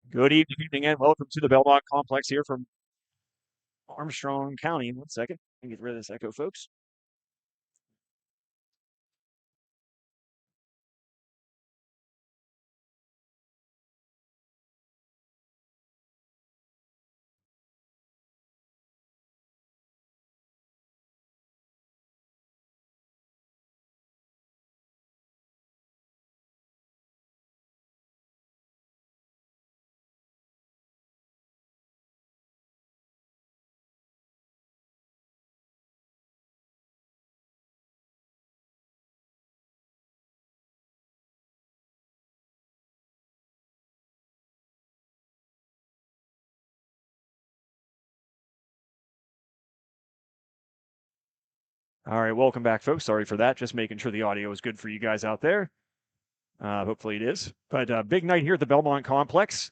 Good evening and welcome to the Belmont Complex here from Armstrong County. 1 second. Let me get rid of this echo, folks. All right, welcome back, folks. Sorry for that. Just making sure the audio is good for you guys out there. Hopefully it is. But big night here at the Belmont Complex.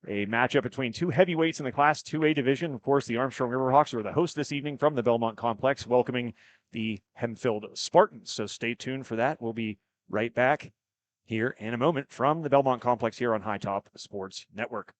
A matchup between two heavyweights in the Class 2A division. Of course, the Armstrong Riverhawks are the host this evening from the Belmont Complex, welcoming the Hempfield Spartans. So stay tuned for that. We'll be right back here in a moment from the Belmont Complex here on High Top Sports Network.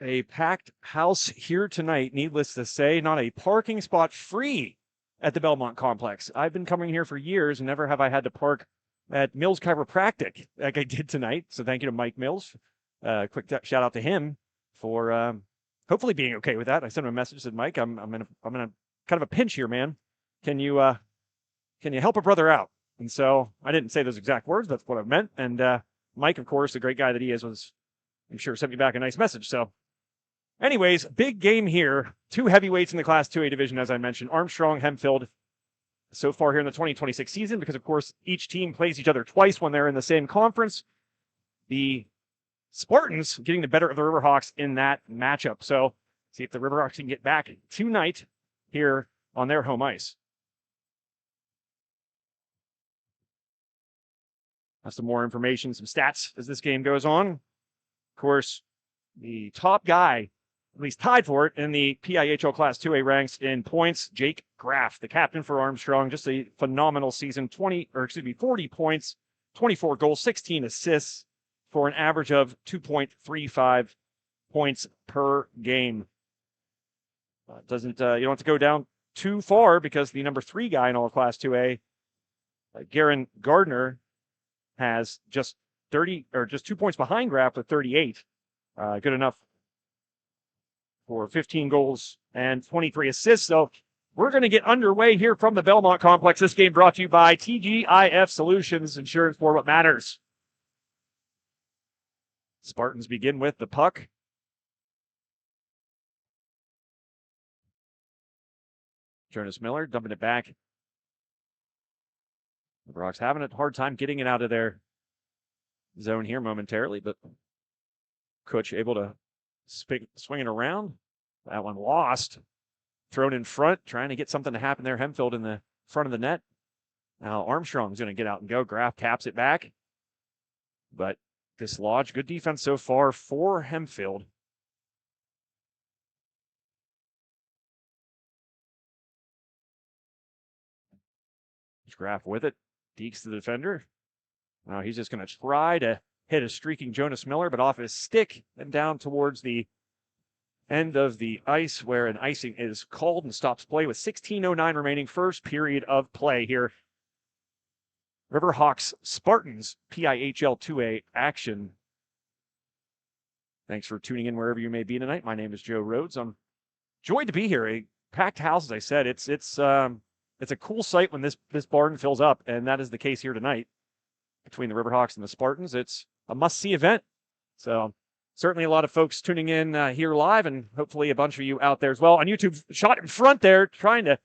A packed house here tonight, needless to say, not a parking spot free at the Belmont Complex. I've been coming here for years and never have I had to park at Mills Chiropractic like I did tonight. So thank you to Mike Mills. Quick shout out to him for hopefully being okay with that. I sent him a message, said, Mike, I'm in a kind of a pinch here, man. Can you help a brother out? And so I didn't say those exact words. That's what I meant. And Mike, of course, the great guy that he is, was, I'm sure, sent me back a nice message. So anyways, big game here. Two heavyweights in the Class 2A division, as I mentioned, Armstrong, Hempfield, so far here in the 2026 season, because, of course, each team plays each other twice when they're in the same conference. The Spartans getting the better of the Riverhawks in that matchup. So see if the Riverhawks can get back tonight here on their home ice. Have some more information, some stats as this game goes on. Of course, the top guy, at least tied for it in the PIHL Class 2A ranks in points, Jake Graff, the captain for Armstrong. Just a phenomenal season, 40 points, 24 goals, 16 assists for an average of 2.35 points per game. You don't have to go down too far, because the number 3 guy in all of Class 2A, Garen Gardner, has just 2 points behind Graff with 38. Good enough for 15 goals and 23 assists. So we're going to get underway here from the Belmont Complex. This game brought to you by TGIF Solutions, insurance for what matters. Spartans begin with the puck. Jonas Miller dumping it back. The Rocks having a hard time getting it out of their zone here momentarily, but Kutch able to swing it around. That one lost. Thrown in front, trying to get something to happen there. Hempfield in the front of the net. Now Armstrong's going to get out and go. Graff caps it back, but dislodged. Good defense so far for Hempfield. Graff with it. Dekes the defender. Now he's just going to try to hit a streaking Jonas Miller, but off his stick and down towards the end of the ice, where an icing is called and stops play with 16:09 remaining, first period of play here. Riverhawks Spartans PIHL 2A action. Thanks for tuning in wherever you may be tonight. My name is Joe Rhodes. I'm joyed to be here. A packed house, as I said. It's a cool sight when this barn fills up, and that is the case here tonight between the Riverhawks and the Spartans. It's a must-see event. So certainly a lot of folks tuning in here live, and hopefully a bunch of you out there as well on YouTube. Shot in front there, trying to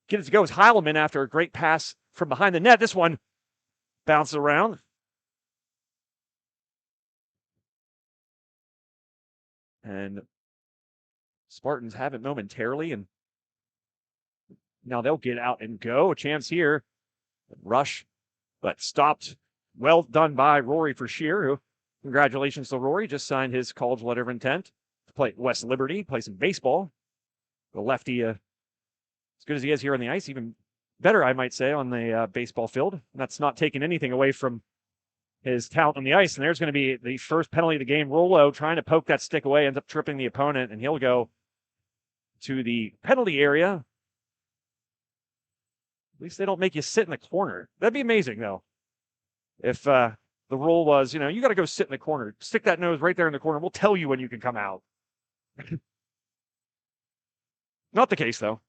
get it to go. It's Heilman after a great pass from behind the net. This one bounces around. And Spartans have it momentarily, and now they'll get out and go. A chance here. Rush, but stopped. Well done by Rory Forshear, who, congratulations to Rory, just signed his college letter of intent to play at West Liberty, play some baseball. The lefty, as good as he is here on the ice, even better, I might say, on the baseball field. And that's not taking anything away from his talent on the ice. And there's going to be the first penalty of the game. Rollo trying to poke that stick away, ends up tripping the opponent, and he'll go to the penalty area. At least they don't make you sit in the corner. That'd be amazing, though. If the rule was, you got to go sit in the corner. Stick that nose right there in the corner. We'll tell you when you can come out. Not the case, though.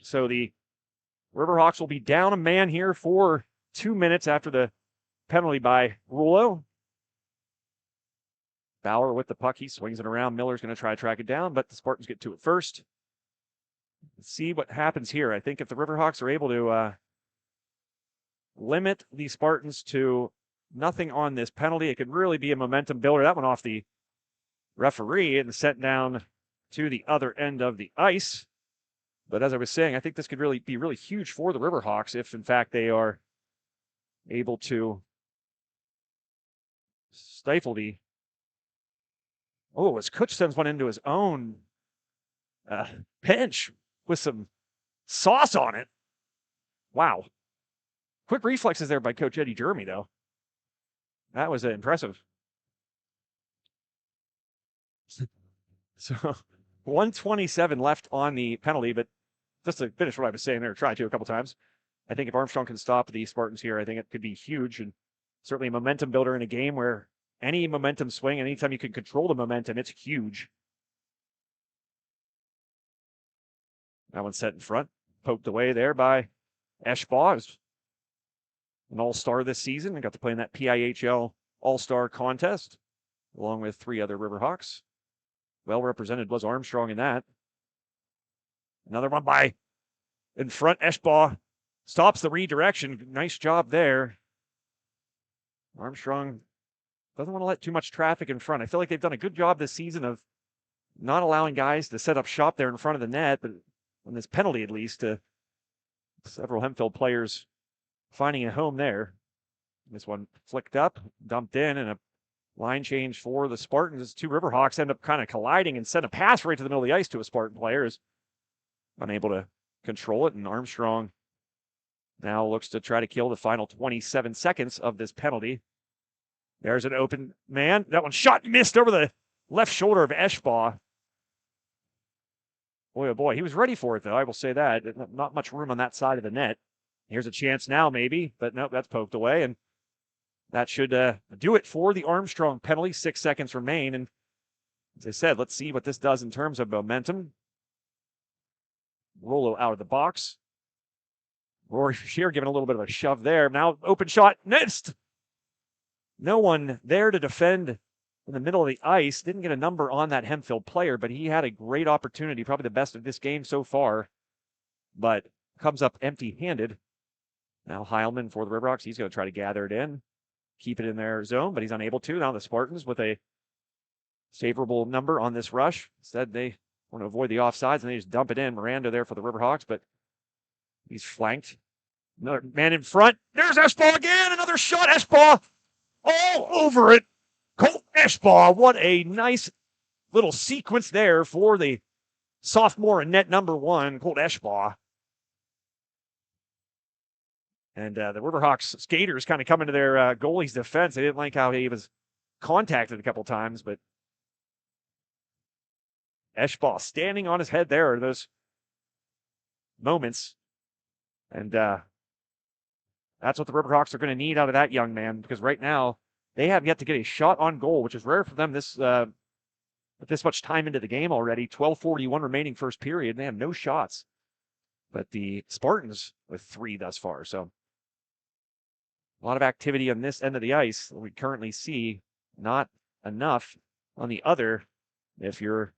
So the Riverhawks will be down a man here for 2 minutes after the penalty by Rulo. Bauer with the puck. He swings it around. Miller's going to try to track it down, but the Spartans get to it first. Let's see what happens here. I think if the Riverhawks are able to limit the Spartans to nothing on this penalty, it could really be a momentum builder. That one off the referee and sent down to the other end of the ice. But as I was saying, I think this could really be really huge for the Riverhawks if, in fact, they are able to stifle the... Oh, as Kutch sends one into his own bench with some sauce on it. Wow. Quick reflexes there by Coach Eddie Jeremy, though. That was impressive. So 127 left on the penalty, but just to finish what I was saying there, tried to a couple times. I think if Armstrong can stop the Spartans here, I think it could be huge and certainly a momentum builder in a game where any momentum swing, anytime you can control the momentum, it's huge. That one's set in front, poked away there by Eschbaugh. An all-star this season and got to play in that PIHL all-star contest along with 3 other Riverhawks. Well represented was Armstrong in that. Another one by in front. Eschbaugh stops the redirection. Nice job there. Armstrong doesn't want to let too much traffic in front. I feel like they've done a good job this season of not allowing guys to set up shop there in front of the net, but on this penalty at least, several Hempfield players finding a home there. This one flicked up, dumped in, and a line change for the Spartans. 2 Riverhawks end up kind of colliding and send a pass right to the middle of the ice to a Spartan player. Is unable to control it, and Armstrong now looks to try to kill the final 27 seconds of this penalty. There's an open man. That one shot missed over the left shoulder of Eschbaugh. Boy, oh boy, he was ready for it, though. I will say that. Not much room on that side of the net. Here's a chance now, maybe, but nope, that's poked away, and that should do it for the Armstrong penalty. 6 seconds remain, and as I said, let's see what this does in terms of momentum. Rollo out of the box. Rory Shear giving a little bit of a shove there. Now open shot, missed. No one there to defend in the middle of the ice. Didn't get a number on that Hempfield player, but he had a great opportunity, probably the best of this game so far, but comes up empty-handed. Now Heilman for the Riverhawks. He's going to try to gather it in, keep it in their zone, but he's unable to. Now the Spartans with a favorable number on this rush. Instead, they want to avoid the offsides, and they just dump it in. Miranda there for the Riverhawks, but he's flanked. Another man in front. There's Eschbaugh again. Another shot. Eschbaugh all over it. Colt Eschbaugh. What a nice little sequence there for the sophomore in net number 1, Colt Eschbaugh. And the Riverhawks skaters kind of come into their goalie's defense. They didn't like how he was contacted a couple times, but Eschbaugh standing on his head there in those moments. And that's what the Riverhawks are going to need out of that young man, because right now they have yet to get a shot on goal, which is rare for them this with this much time into the game already. 12:41 remaining first period. And they have no shots. But the Spartans with 3 thus far. So a lot of activity on this end of the ice. We currently see not enough on the other if you're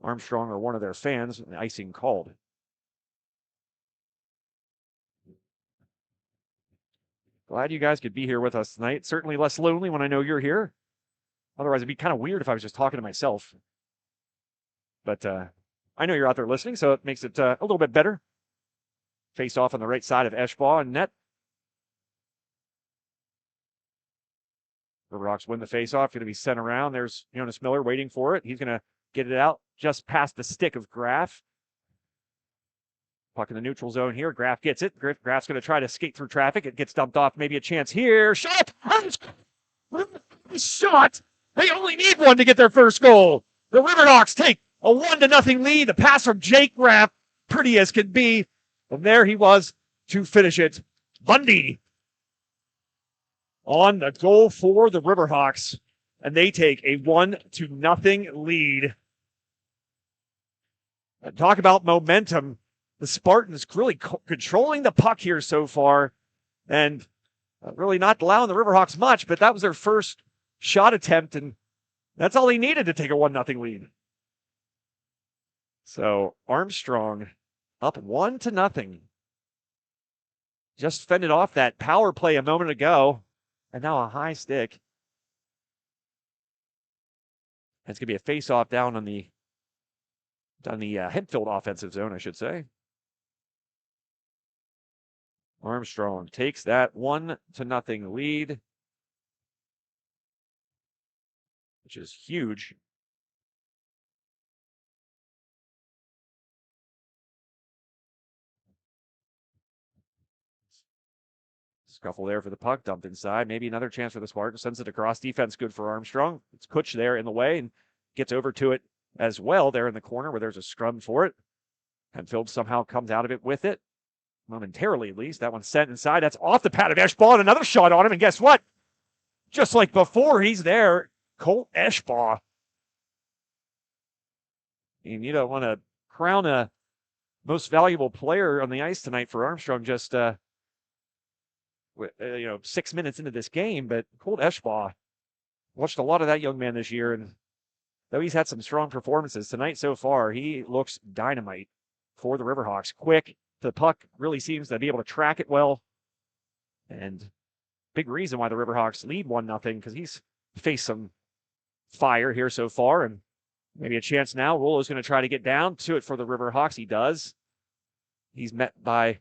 Armstrong or one of their fans, the icing called. Glad you guys could be here with us tonight. Certainly less lonely when I know you're here. Otherwise, it'd be kind of weird if I was just talking to myself. But I know you're out there listening, so it makes it a little bit better. Face off on the right side of Eschbaugh and net. The Riverhawks win the face-off. Going to be sent around. There's Jonas Miller waiting for it. He's going to get it out just past the stick of Graf. Puck in the neutral zone here. Graf gets it. Graf's going to try to skate through traffic. It gets dumped off. Maybe a chance here. Shot! Shot! They only need one to get their first goal. The Riverhawks take a 1-0 lead. The pass from Jake Graf, pretty as could be. And there he was to finish it. Bundy on the goal for the Riverhawks. And they take a 1-0 lead. And talk about momentum. The Spartans really controlling the puck here so far. And really not allowing the Riverhawks much, but that was their first shot attempt. And that's all they needed to take a 1-0 lead. So Armstrong up 1-0. Just fended off that power play a moment ago. And now a high stick. And it's going to be a face-off down on the Hempfield offensive zone, I should say. Armstrong takes that 1-0 lead, which is huge. Scuffle there for the puck, dumped inside. Maybe another chance for the Spartans. Sends it across. Defense good for Armstrong. It's Kutch there in the way and gets over to it as well there in the corner where there's a scrum for it. Hempfield somehow comes out of it with it, momentarily at least. That one's sent inside. That's off the pad of Eschbaugh, and another shot on him. And guess what? Just like before, he's there. Colt Eschbaugh. And you don't want to crown a most valuable player on the ice tonight for Armstrong just 6 minutes into this game, but Colt Eschbaugh, watched a lot of that young man this year, and though he's had some strong performances tonight so far, he looks dynamite for the Riverhawks. Quick, the puck really seems to be able to track it well, and big reason why the Riverhawks lead 1-0 because he's faced some fire here so far, and maybe a chance now. Rollo's going to try to get down to it for the Riverhawks. He does. He's met by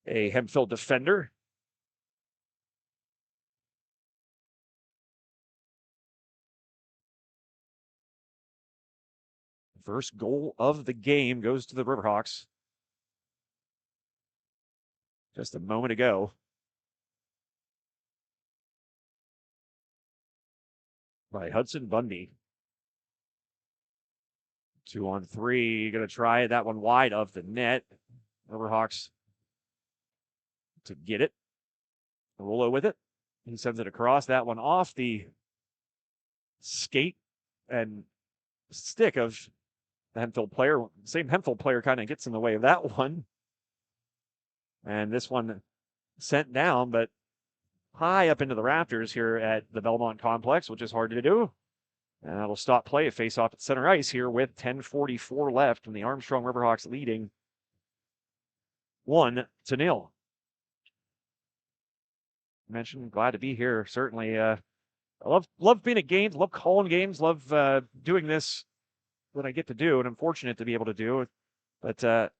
a Hempfield defender. First goal of the game goes to the Riverhawks. Just a moment ago. By Hudson Bundy. 2-on-3. Going to try that one wide of the net. Riverhawks to get it. Rollo with it. He sends it across. That one off the skate and stick of the Hempfield player. Same Hempfield player kind of gets in the way of that one. And this one sent down, but high up into the rafters here at the Belmont Complex, which is hard to do. And that'll stop play. A face off at center ice here with 10:44 left, and the Armstrong Riverhawks leading 1-0. Mentioned, glad to be here. Certainly, I love being at games, love calling games, love doing this when I get to do, and I'm fortunate to be able to do it. But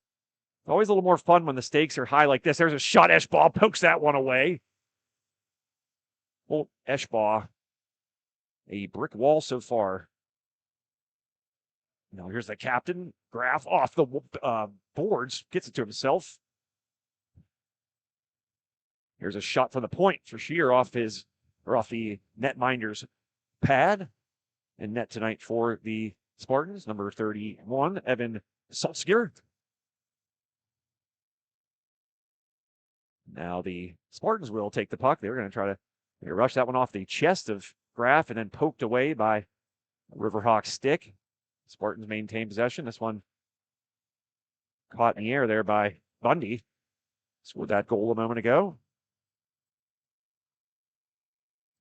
always a little more fun when the stakes are high like this. There's a shot. Eschbaugh pokes that one away. Well, Eschbaugh, a brick wall so far. Now here's the captain. Graf off the boards, gets it to himself. Here's a shot from the point for Shear off the netminder's pad. And net tonight for the Spartans, number 31, Evan Salzgier. Now the Spartans will take the puck. They're going to try to rush that one off the chest of Graf and then poked away by Riverhawk stick. Spartans maintain possession. This one caught in the air there by Bundy. Scored that goal a moment ago.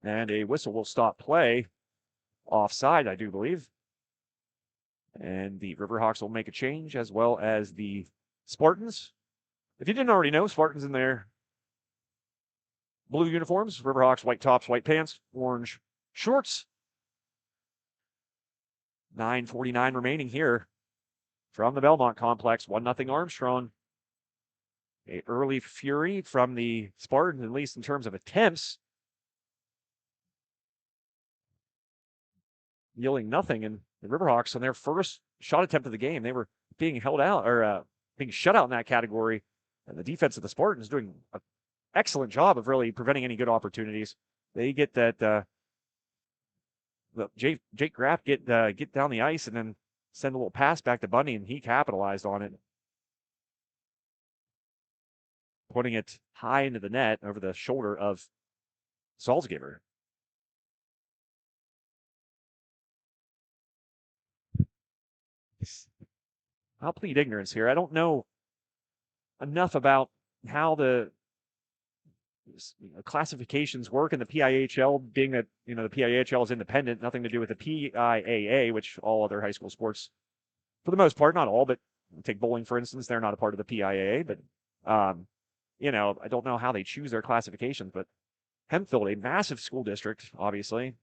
And a whistle will stop play. Offside, I do believe. And the Riverhawks will make a change, as well as the Spartans. If you didn't already know, Spartans in their blue uniforms, Riverhawks white tops, white pants, orange shorts. 9:49 remaining here from the Belmont Complex. 1-0 Armstrong. A early fury from the Spartans, at least in terms of attempts. Yielding nothing, and the Riverhawks on their first shot attempt of the game, they were being held out or being shut out in that category. And the defense of the Spartans doing an excellent job of really preventing any good opportunities. They get that Jake Graf get down the ice and then send a little pass back to Bundy, and he capitalized on it, putting it high into the net over the shoulder of Salzgiver. I'll plead ignorance here. I don't know enough about how the classifications work in the PIHL, being that the PIHL is independent, nothing to do with the PIAA, which all other high school sports, for the most part, not all, but take bowling for instance, they're not a part of the PIAA. But I don't know how they choose their classifications. But Hempfield, a massive school district, obviously,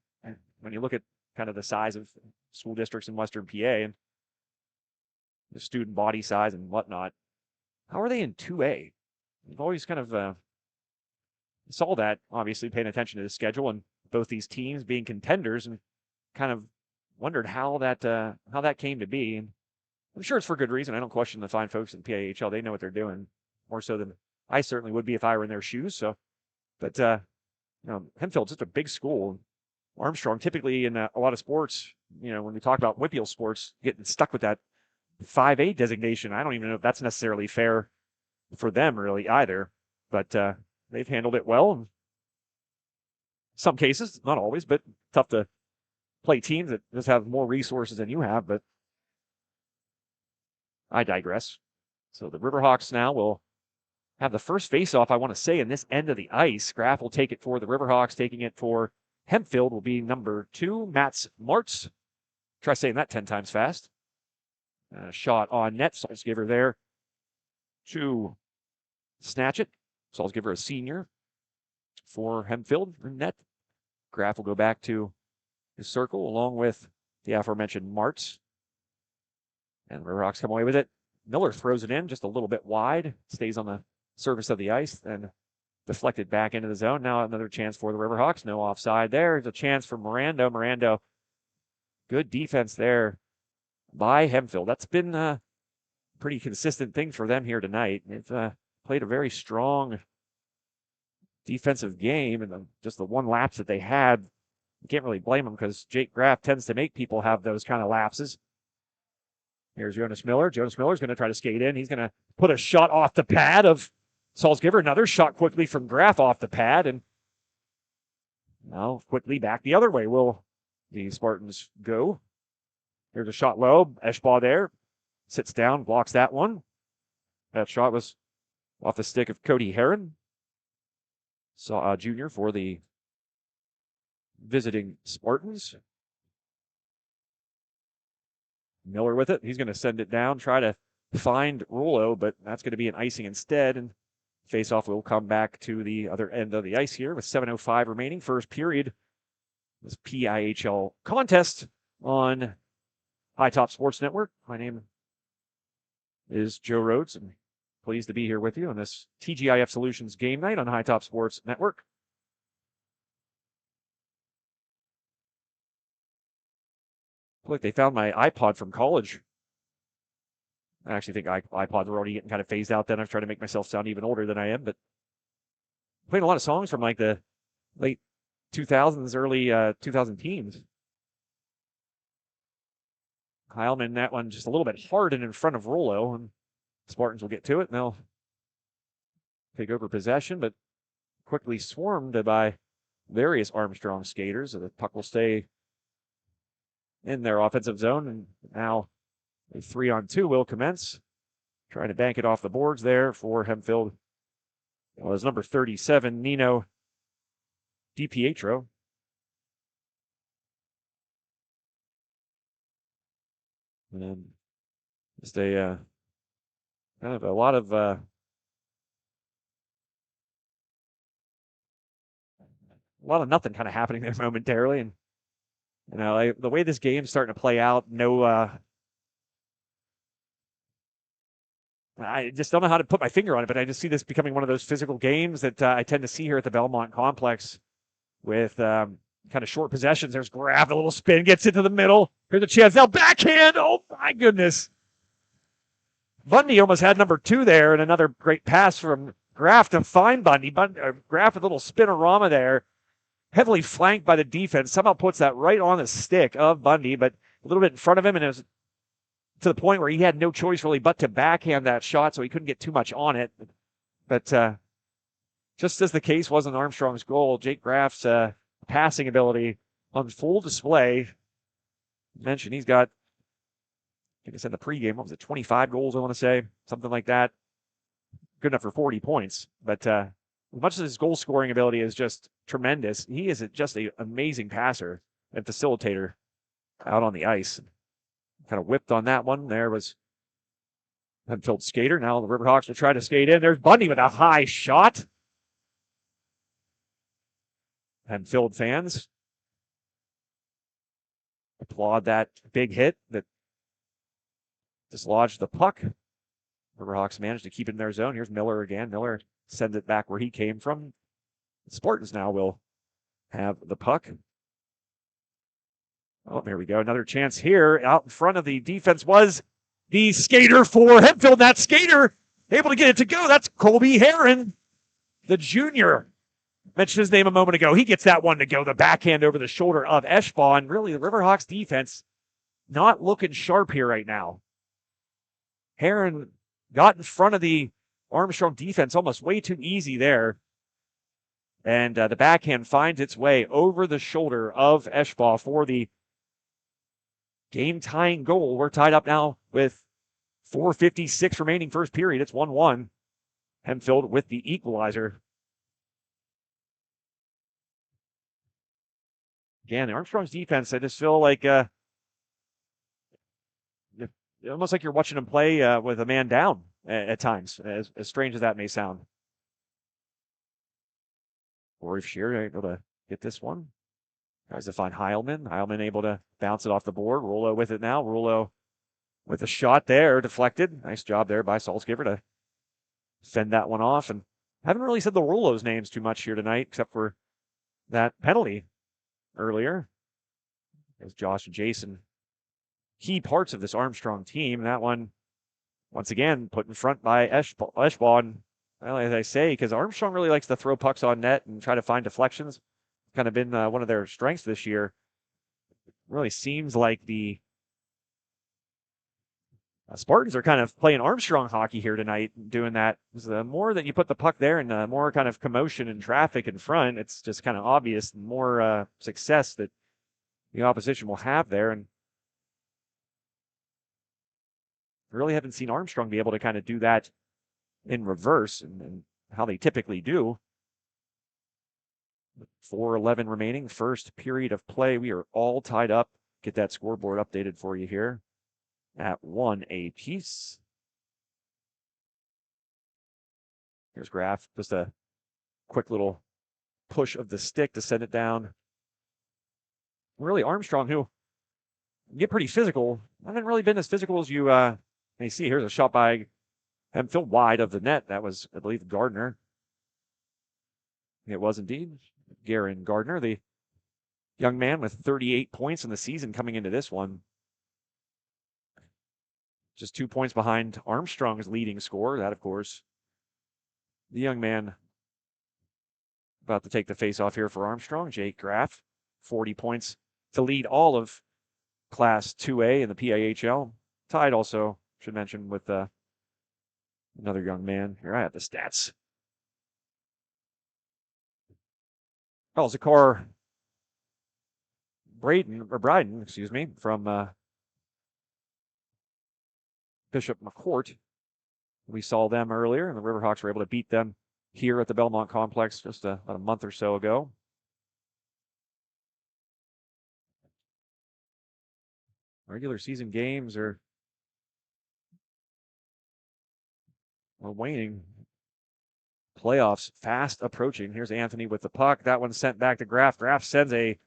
when you look at kind of the size of school districts in Western PA and the student body size and whatnot. How are they in 2A? We've always kind of saw that, obviously, paying attention to the schedule and both these teams being contenders, and kind of wondered how that came to be. And I'm sure it's for good reason. I don't question the fine folks in PIHL. They know what they're doing, more so than I certainly would be if I were in their shoes. So, but Hempfield's just a big school. Armstrong, typically in a lot of sports, when we talk about Whitfield sports, getting stuck with that 5A designation, I don't even know if that's necessarily fair for them really either. But they've handled it well. In some cases, not always, but tough to play teams that just have more resources than you have. But I digress. So the Riverhawks now will have the first face-off, I want to say, in this end of the ice. Graff will take it for the Riverhawks. Taking it for Hempfield will be number 2, Mats Martz. Try saying that 10 times fast. Shot on net. Salzgiver there to snatch it. Salzgiver, a senior for Hempfield in net. Graff will go back to his circle along with the aforementioned Martz. And the Riverhawks come away with it. Miller throws it in just a little bit wide. Stays on the surface of the ice and deflected back into the zone. Now another chance for the Riverhawks. No offside there. There's a chance for Mirando. Mirando, good defense there by Hempfield. That's been a pretty consistent thing for them here tonight. They've played a very strong defensive game, and just the one lapse that they had, you can't really blame them because Jake Graff tends to make people have those kind of lapses. Here's Jonas Miller. Jonas Miller's going to try to skate in. He's going to put a shot off the pad of Salzgiver. Another shot quickly from Graff off the pad, and now quickly back the other way will the Spartans go. Here's a shot low. Eschbaugh there. Sits down, blocks that one. That shot was off the stick of Cody Heron. Junior for the visiting Spartans. Miller with it. He's going to send it down, try to find Rollo, but that's going to be an icing instead. And faceoff will come back to the other end of the ice here with 7:05 remaining. First period. This PIHL contest on High Top Sports Network. My name is Joe Rhodes, and pleased to be here with you on this TGIF Solutions game night on High Top Sports Network. Look, they found my iPod from college. I actually think iPods were already getting kind of phased out then. I've tried to make myself sound even older than I am, but playing a lot of songs from like the late 2000s, early 2000 teens. Heilman, that one just a little bit hard and in front of Rollo, and Spartans will get to it, and they'll take over possession, but quickly swarmed by various Armstrong skaters. So the puck will stay in their offensive zone, and now a 3-on-2 will commence. Trying to bank it off the boards there for Hempfield was number 37, Nino DiPietro. And just a kind of a lot of nothing kind of happening there momentarily. And the way this game's starting to play out, I just don't know how to put my finger on it, but I just see this becoming one of those physical games that I tend to see here at the Belmont Complex with kind of short possessions. There's Graff, a little spin, gets into the middle. Here's a chance now, backhand. Oh my goodness. Bundy almost had number 2 there, and another great pass from Graff to find Bundy. Graff with a little spinorama there, heavily flanked by the defense. Somehow puts that right on the stick of Bundy, but a little bit in front of him, and it was to the point where he had no choice really but to backhand that shot, so he couldn't get too much on it. But just as the case was in Armstrong's goal, Jake Graff's passing ability on full display. Mentioned he's got, I think I said in the pregame, what was it, 25 goals, I want to say, something like that. Good enough for 40 points. But as much as his goal scoring ability is just tremendous, he is just an amazing passer and facilitator out on the ice. Kind of whipped on that one. There was Hempfield skater. Now the Riverhawks will try to skate in. There's Bundy with a high shot. Hempfield fans applaud that big hit that dislodged the puck. Riverhawks managed to keep it in their zone. Here's Miller again. Miller sends it back where he came from. The Spartans now will have the puck. Oh, there we go. Another chance here. Out in front of the defense was the skater for Hempfield. That skater able to get it to go. That's Colby Heron, the junior Mentioned his name a moment ago. He gets that one to go. The backhand over the shoulder of Eschbaugh. And really, the Riverhawks defense not looking sharp here right now. Heron got in front of the Armstrong defense almost way too easy there. And the backhand finds its way over the shoulder of Eschbaugh for the game-tying goal. We're tied up now with 4:56 remaining first period. It's 1-1. Hempfield with the equalizer. Again, Armstrong's defense, I just feel like almost like you're watching him play with a man down at times, as strange as that may sound. Or if Shearer able to get this one. Tries to find Heilman. Heilman able to bounce it off the board. Rulo with it now. Rulo with a shot there, deflected. Nice job there by Salzgiver to fend that one off. And haven't really said the Rulo's names too much here tonight, except for that penalty earlier. As Josh and Jason, key parts of this Armstrong team. That one, once again, put in front by Eschbaugh. And, well, as I say, because Armstrong really likes to throw pucks on net and try to find deflections. Kind of been one of their strengths this year. Really seems like the Spartans are kind of playing Armstrong hockey here tonight, doing that. The more that you put the puck there and the more kind of commotion and traffic in front, it's just kind of obvious, the more success that the opposition will have there. And really haven't seen Armstrong be able to kind of do that in reverse and how they typically do. 4:11 remaining, first period of play. We are all tied up. Get that scoreboard updated for you here at 1 apiece. Here's Graf, just a quick little push of the stick to send it down. Really, Armstrong, who get pretty physical, haven't really been as physical as you may see. Here's a shot by Hempfield wide of the net. That was, I believe, Gardner. It was indeed Garen Gardner, the young man with 38 points in the season coming into this one. Just 2 points behind Armstrong's leading scorer. That, of course, the young man about to take the face-off here for Armstrong, Jake Graf. 40 points to lead all of Class 2A in the PIHL. Tied also, should mention, with another young man. Here I have the stats. Oh, Zakar Bryden, excuse me, from Bishop McCourt. We saw them earlier, and the Riverhawks were able to beat them here at the Belmont Complex just about a month or so ago. Regular season games are waning. Playoffs fast approaching. Here's Anthony with the puck. That one sent back to Graf. Graf sends a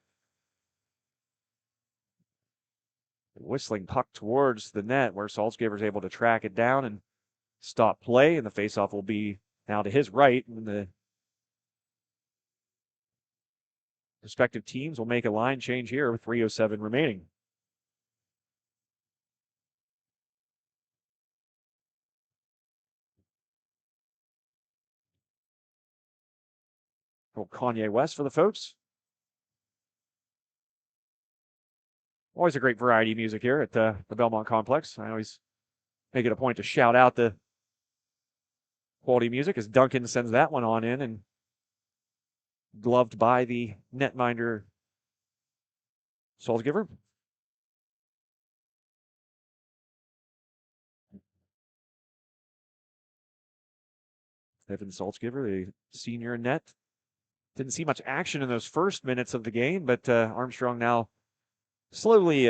whistling puck towards the net where Salzgiver is able to track it down and stop play. And the faceoff will be now to his right. And the respective teams will make a line change here with 3:07 remaining. Kanye West for the folks. Always a great variety of music here at the Belmont Complex. I always make it a point to shout out the quality music as Duncan sends that one on in and gloved by the netminder Salzgiver. Evan Salzgiver, the senior in net. Didn't see much action in those first minutes of the game, but Armstrong now slowly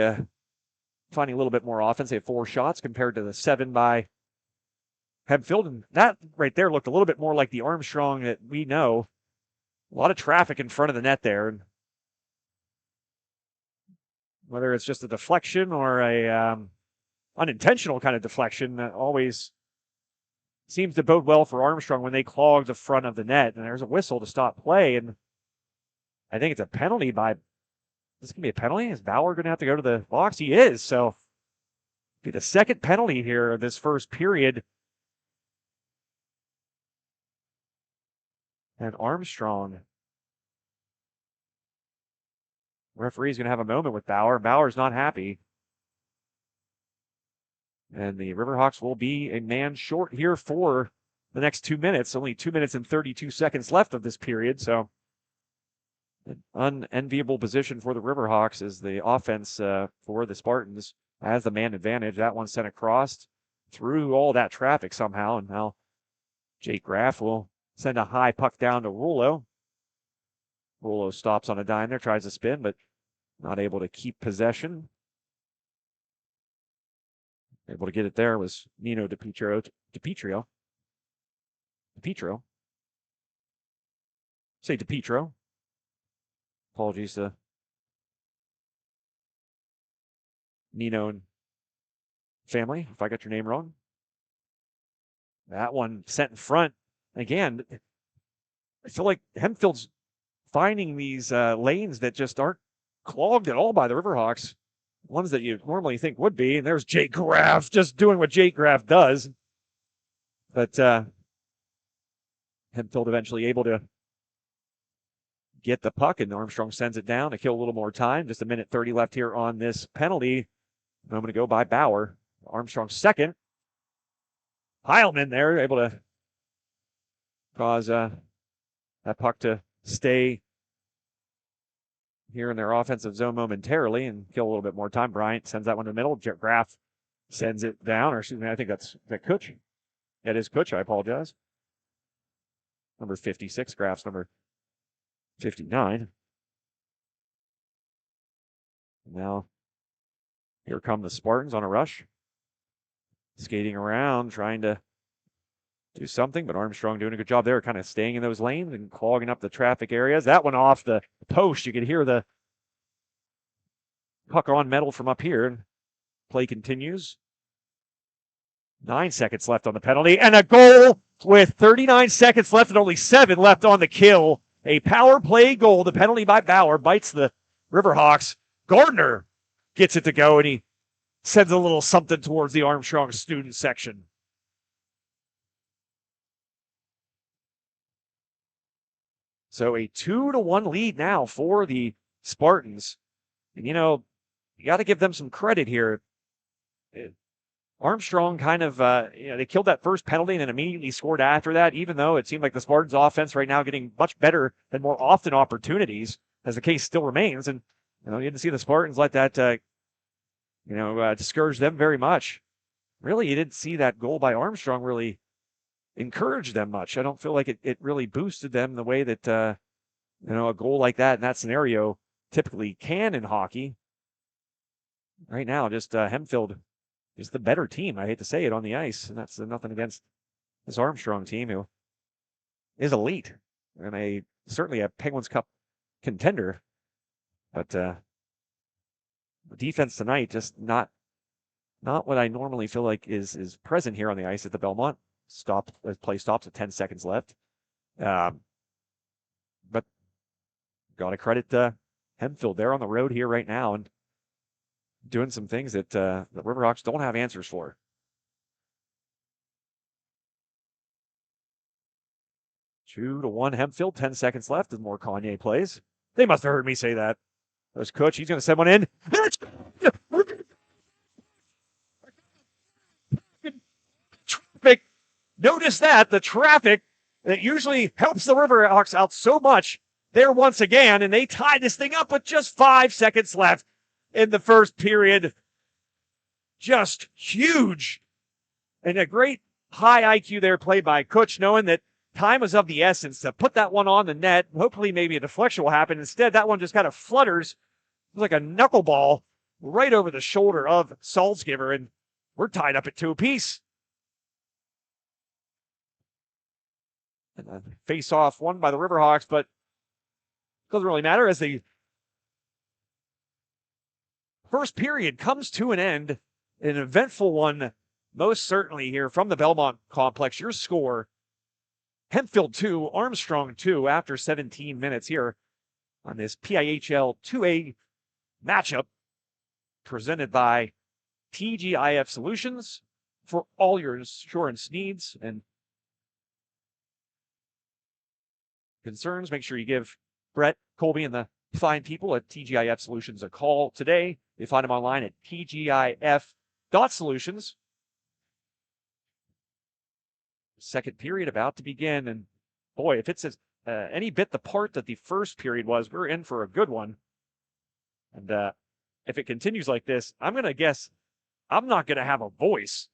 finding a little bit more offense. They have 4 shots compared to the 7 by Hempfield. And that right there looked a little bit more like the Armstrong that we know. A lot of traffic in front of the net there. And whether it's just a deflection or a unintentional kind of deflection, that always seems to bode well for Armstrong when they clog the front of the net. And there's a whistle to stop play. And I think it's a penalty by, this can be a penalty? Is Bauer going to have to go to the box? He is. So be the second penalty here of this first period. And Armstrong referee's going to have a moment with Bauer. Bauer's not happy. And the Riverhawks will be a man short here for the next 2 minutes. Only 2 minutes and 32 seconds left of this period. So an unenviable position for the Riverhawks as the offense for the Spartans has the man advantage. That one sent across through all that traffic somehow. And now Jake Graff will send a high puck down to Rulo. Rulo stops on a dime there, tries to spin, but not able to keep possession. Able to get it there was Nino DiPietro. Say DiPietro. Apologies to Nino and family if I got your name wrong. That one sent in front. Again, I feel like Hempfield's finding these lanes that just aren't clogged at all by the Riverhawks. Ones that you normally think would be. And there's Jake Graff just doing what Jake Graff does. But Hempfield eventually able to get the puck, and Armstrong sends it down to kill a little more time. Just a minute 30 left here on this penalty. A moment ago by Bauer. Armstrong second. Heilman there, able to cause that puck to stay here in their offensive zone momentarily and kill a little bit more time. Bryant sends that one to the middle. Graff sends it down, or excuse me, I think that's Kutch. That is Kutch, I apologize. Number 56, Graff's number 59. Now, here come the Spartans on a rush. Skating around, trying to do something, but Armstrong doing a good job there, kind of staying in those lanes and clogging up the traffic areas. That one off the post. You could hear the puck on metal from up here. Play continues. 9 seconds left on the penalty, and a goal with 39 seconds left and only 7 left on the kill. A power play goal. The penalty by Bauer bites the Riverhawks. Gardner gets it to go, and he sends a little something towards the Armstrong student section. So a 2-1 lead now for the Spartans. And, you know, you got to give them some credit here. Armstrong kind of, they killed that first penalty and then immediately scored after that, even though it seemed like the Spartans offense right now getting much better and more often opportunities, as the case still remains. And, you didn't see the Spartans let that, discourage them very much. Really, you didn't see that goal by Armstrong really encourage them much. I don't feel like it really boosted them the way that, a goal like that in that scenario typically can in hockey. Right now, just Hempfield is the better team. I hate to say it on the ice, and that's nothing against this Armstrong team, who is elite and certainly a Penguins Cup contender. But the defense tonight just not what I normally feel like is present here on the ice at the Belmont. Play stops at 10 seconds left. But got to credit Hempfield. They're on the road here right now and doing some things that the Riverhawks don't have answers for. Two to one Hempfield, 10 seconds left as more Kanye plays. They must have heard me say that. There's Kutch. He's going to send one in. Traffic. Notice that the traffic that usually helps the Riverhawks out so much there once again, and they tie this thing up with just 5 seconds left in the first period. Just huge. And a great high IQ there played by Kutch, knowing that time was of the essence to put that one on the net. Hopefully maybe a deflection will happen. Instead, that one just kind of flutters. It was like a knuckleball right over the shoulder of Salzgiver, and we're tied up at 2 apiece. And a face-off won by the Riverhawks, but it doesn't really matter as the first period comes to an end. An eventful one, most certainly here from the Belmont complex. Your score, Hempfield 2, Armstrong 2 after 17 minutes here on this PIHL 2A matchup presented by TGIF Solutions for all your insurance needs and concerns. Make sure you give Brett, Colby, and the find people at TGIF Solutions a call today. You find them online at tgif.solutions. Second period about to begin. And boy, if it's any bit the part that the first period was, we're in for a good one. And if it continues like this, I'm going to guess I'm not going to have a voice.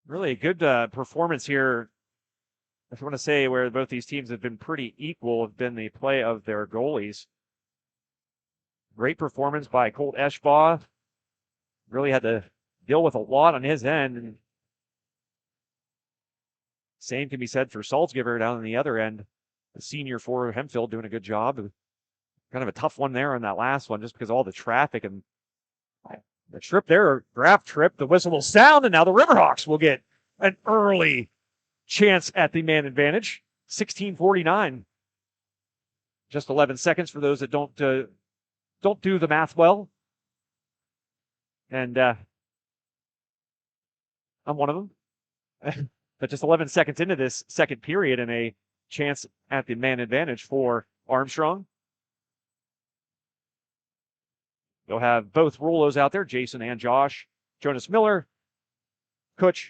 Really a good performance here. If you want to say where both these teams have been pretty equal, have been the play of their goalies. Great performance by Colt Eschbaugh. Really had to deal with a lot on his end. And same can be said for Salzgiver down on the other end. The senior for Hempfield doing a good job. Kind of a tough one there on that last one, just because of all the traffic and the trip there, draft trip. The whistle will sound, and now the Riverhawks will get an early chance at the man advantage. 16:49. Just 11 seconds for those that don't do the math well. And I'm one of them. But just 11 seconds into this second period and a chance at the man advantage for Armstrong. You'll have both Rollos out there, Jason and Josh, Jonas Miller, Kutch,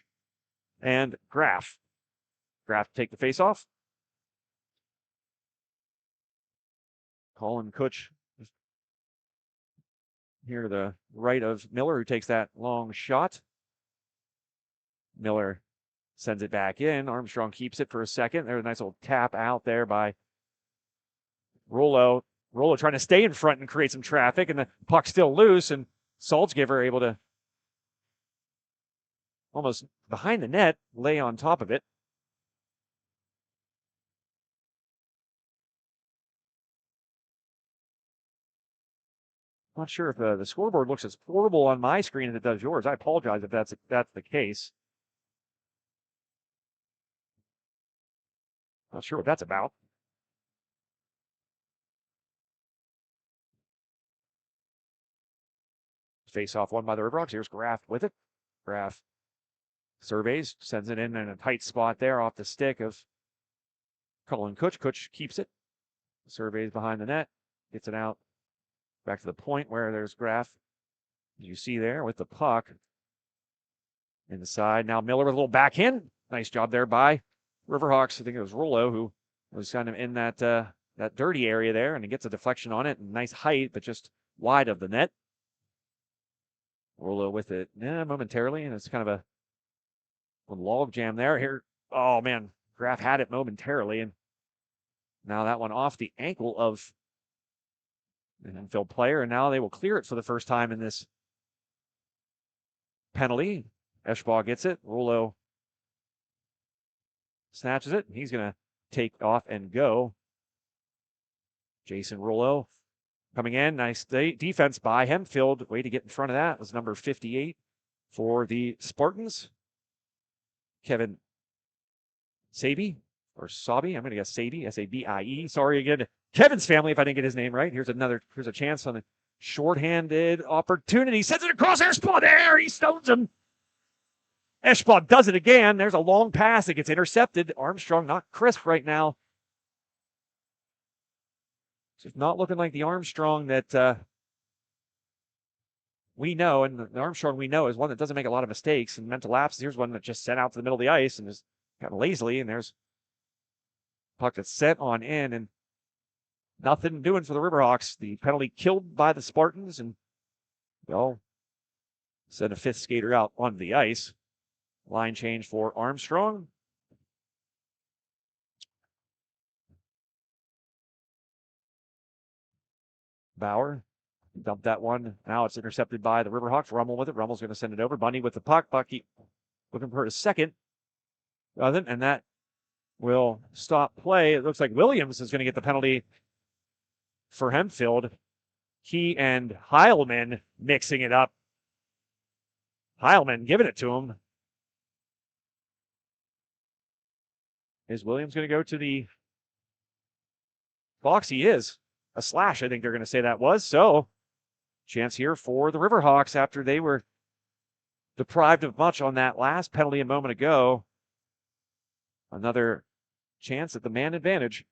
and Graf. Graf take the face-off. Colin Kutch here to the right of Miller, who takes that long shot. Miller sends it back in. Armstrong keeps it for a second. There's a nice little tap out there by Rollo. Rollo trying to stay in front and create some traffic, and the puck's still loose, and Salzgiver able to almost behind the net lay on top of it. Not sure if the scoreboard looks as horrible on my screen as it does yours. I apologize if that's the case. Not sure what that's about. Face off one by the Riverhawks. Here's Graf with it. Graf surveys, sends it in a tight spot there off the stick of Colin Kutch. Kutch keeps it. Surveys behind the net. Gets it out back to the point where there's Graf. You see there with the puck in the side. Now Miller with a little backhand. Nice job there by Riverhawks. I think it was Rollo who was kind of in that dirty area there, and he gets a deflection on it. Nice height, but just wide of the net. Rollo with it momentarily, and it's kind of a log jam there. Here, oh man, Graf had it momentarily, and now that one off the ankle of an infield player, and now they will clear it for the first time in this penalty. Eschbaugh gets it. Rollo snatches it. He's going to take off and go. Jason Rollo coming in. Nice defense by Hempfield. Way to get in front of that was number 58 for the Spartans. Kevin Sabie, or Sabi. I'm going to guess Sabie, S-A-B-I-E. Sorry again. Kevin's family, if I didn't get his name right. Here's a chance on a shorthanded opportunity. Sends it across Eschbaugh there. He stones him. Eschbaugh does it again. There's a long pass. It gets intercepted. Armstrong not crisp right now. Just not looking like the Armstrong that we know. And the Armstrong we know is one that doesn't make a lot of mistakes and mental lapses. Here's one that just sent out to the middle of the ice and just kind of lazily. And there's puck that's set on in, and nothing doing for the Riverhawks. The penalty killed by the Spartans, and they'll send a fifth skater out onto the ice. Line change for Armstrong. Bauer dumped that one. Now it's intercepted by the Riverhawks. Rummel with it. Rummel's going to send it over. Bunny with the puck. Bucky looking for a second. Doesn't, and that will stop play. It looks like Williams is going to get the penalty for Hempfield. He and Heilman mixing it up. Heilman giving it to him. Is Williams going to go to the box? He is. A slash, I think they're going to say that was. So, chance here for the Riverhawks after they were deprived of much on that last penalty a moment ago. Another chance at the man advantage.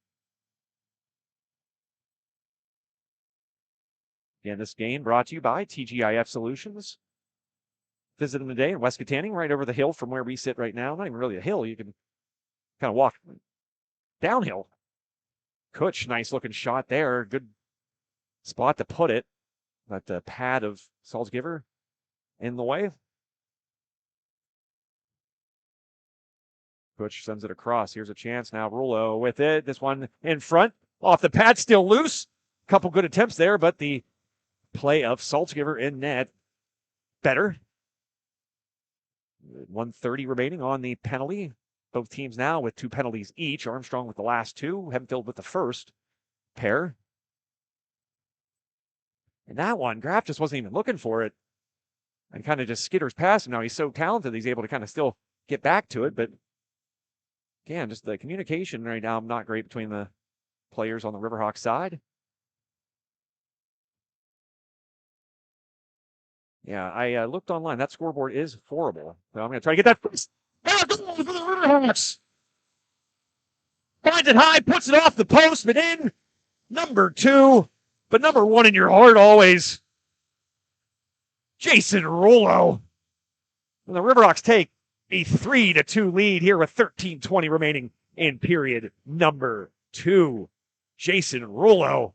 Again, this game brought to you by TGIF Solutions. Visit them today in West Katanning, right over the hill from where we sit right now. Not even really a hill. You can kind of walk downhill. Kutch, nice looking shot there. Good spot to put it. But the pad of Salzgiver in the way. Kutch sends it across. Here's a chance now. Rulo with it. This one in front. Off the pad, still loose. Couple good attempts there, but the play of Salzgiver in net better. 1:30 remaining on the penalty. Both teams now with 2 penalties each. Armstrong with the last 2. Hempfield with the first pair. And that one, Graf just wasn't even looking for it. And kind of just skitters past him. Now he's so talented, he's able to kind of still get back to it. But again, just the communication right now not great between the players on the Riverhawks side. Yeah, I looked online. That scoreboard is horrible. So I'm going to try to get that first. Goal for the Riverhawks. Finds it high, puts it off the post, but in. Number 2. But number 1 in your heart always. Jason Rulo. And the Riverhawks take a 3-2 lead here with 13:20 remaining in period number 2. Jason Rulo.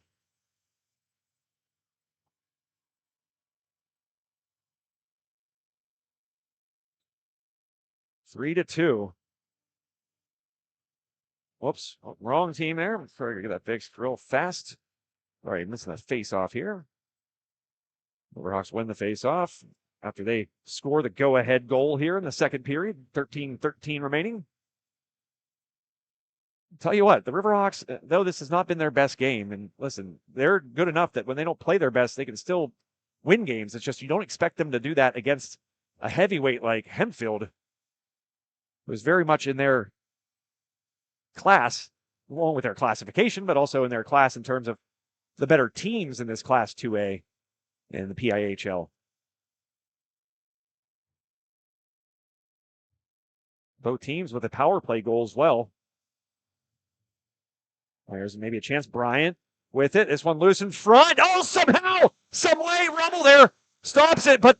Three to 2. Whoops, wrong team there. I'm trying to get that fixed real fast. All right, missing that face-off here. Riverhawks win the face-off after they score the go-ahead goal here in the second period. 13-13 remaining. Tell you what, the Riverhawks, though this has not been their best game, and listen, they're good enough that when they don't play their best, they can still win games. It's just you don't expect them to do that against a heavyweight like Hempfield, who's very much in their class, along with their classification, but also in their class in terms of the better teams in this Class 2A in the PIHL. Both teams with a power play goal as well. There's maybe a chance. Bryant with it. This one loose in front. Oh, somehow, some way, Rummel there stops it, but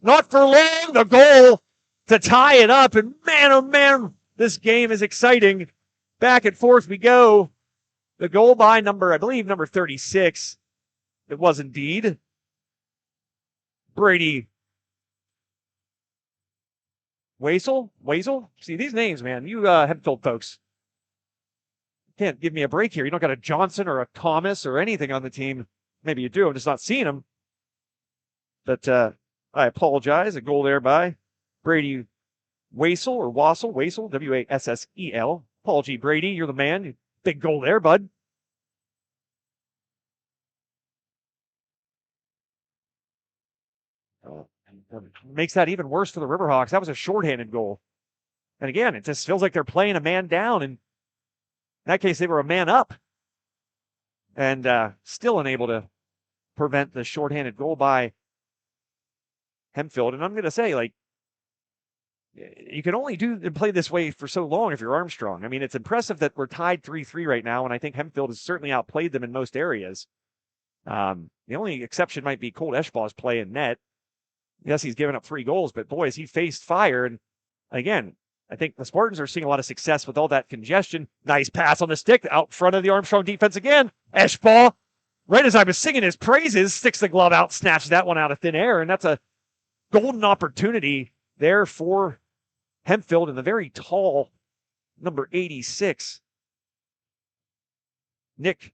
not for long. The goal to tie it up. And man, oh man, this game is exciting. Back and forth we go. The goal by number, I believe, number 36. It was indeed Brady Wazel? See, these names, man, you Hempfield folks can't give me a break here. You don't got a Johnson or a Thomas or anything on the team. Maybe you do. I'm just not seeing them. But I apologize. A goal there by Brady Wassel, W-A-S-S-E-L. Paul G. Brady, you're the man. Big goal there, bud. Makes that even worse for the Riverhawks. That was a shorthanded goal. And again, it just feels like they're playing a man down. And in that case, they were a man up. And still unable to prevent the shorthanded goal by Hempfield. And I'm going to say, like, you can only play this way for so long if you're Armstrong. I mean, it's impressive that we're tied 3-3 right now, and I think Hempfield has certainly outplayed them in most areas. The only exception might be Colt Eschbaugh's play in net. Yes, he's given up 3 goals, but boy, has he faced fire. And again, I think the Spartans are seeing a lot of success with all that congestion. Nice pass on the stick out front of the Armstrong defense again. Eschbaugh, right as I was singing his praises, sticks the glove out, snatches that one out of thin air, and that's a golden opportunity there for Hempfield and the very tall number 86, Nick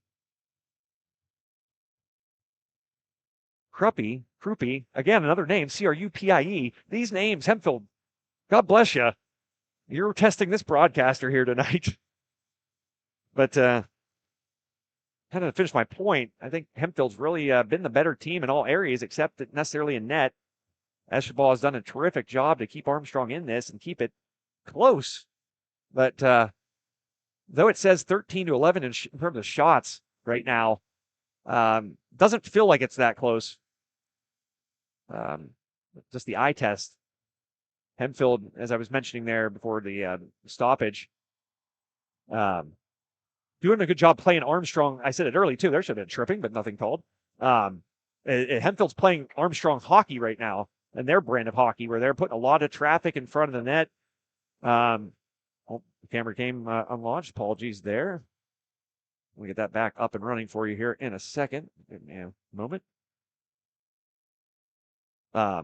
Krupie, again, another name, C-R-U-P-I-E. These names, Hempfield, God bless you. You're testing this broadcaster here tonight. But kind of to finish my point, I think Hempfield's really been the better team in all areas except that necessarily in net. Escherball has done a terrific job to keep Armstrong in this and keep it close. But though it says 13-11 in terms of shots right now, doesn't feel like it's that close. Just the eye test. Hempfield, as I was mentioning there before the stoppage, doing a good job playing Armstrong. I said it early too. There should have been tripping, but nothing called. Hempfield's playing Armstrong hockey right now, and their brand of hockey, where they're putting a lot of traffic in front of the net. The camera came unlaunched. Apologies there. We'll get that back up and running for you here in a second. Give me a moment. Yeah,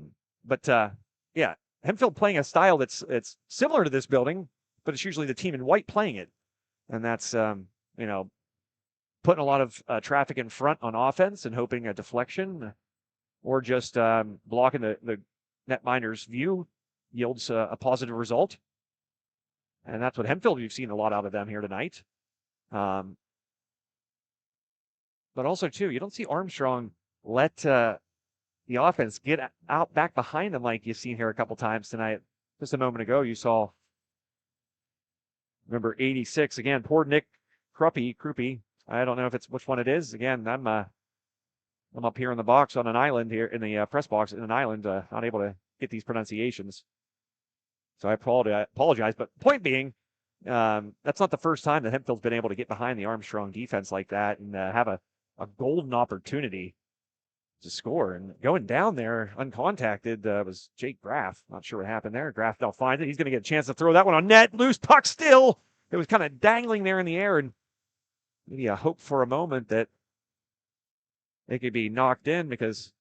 Hempfield playing a style it's similar to this building, but it's usually the team in white playing it, and that's putting a lot of traffic in front on offense and hoping a deflection or just blocking the netminder's view yields a positive result. And that's what Hempfield, you've seen a lot out of them here tonight. But also, too, you don't see Armstrong let the offense get out back behind them like you've seen here a couple times tonight. Just a moment ago, you saw number 86, again, poor Nick Kruppe. I don't know if it's which one it is. Again, I'm up here in the box on an island here, in the press box in an island, not able to get these pronunciations. So I apologize, but point being, that's not the first time that Hempfield's been able to get behind the Armstrong defense like that and have a golden opportunity to score. And going down there uncontacted was Jake Graff. Not sure what happened there. Graff now finds it. He's going to get a chance to throw that one on net. Loose puck still. It was kind of dangling there in the air, and maybe a hope for a moment that it could be knocked in because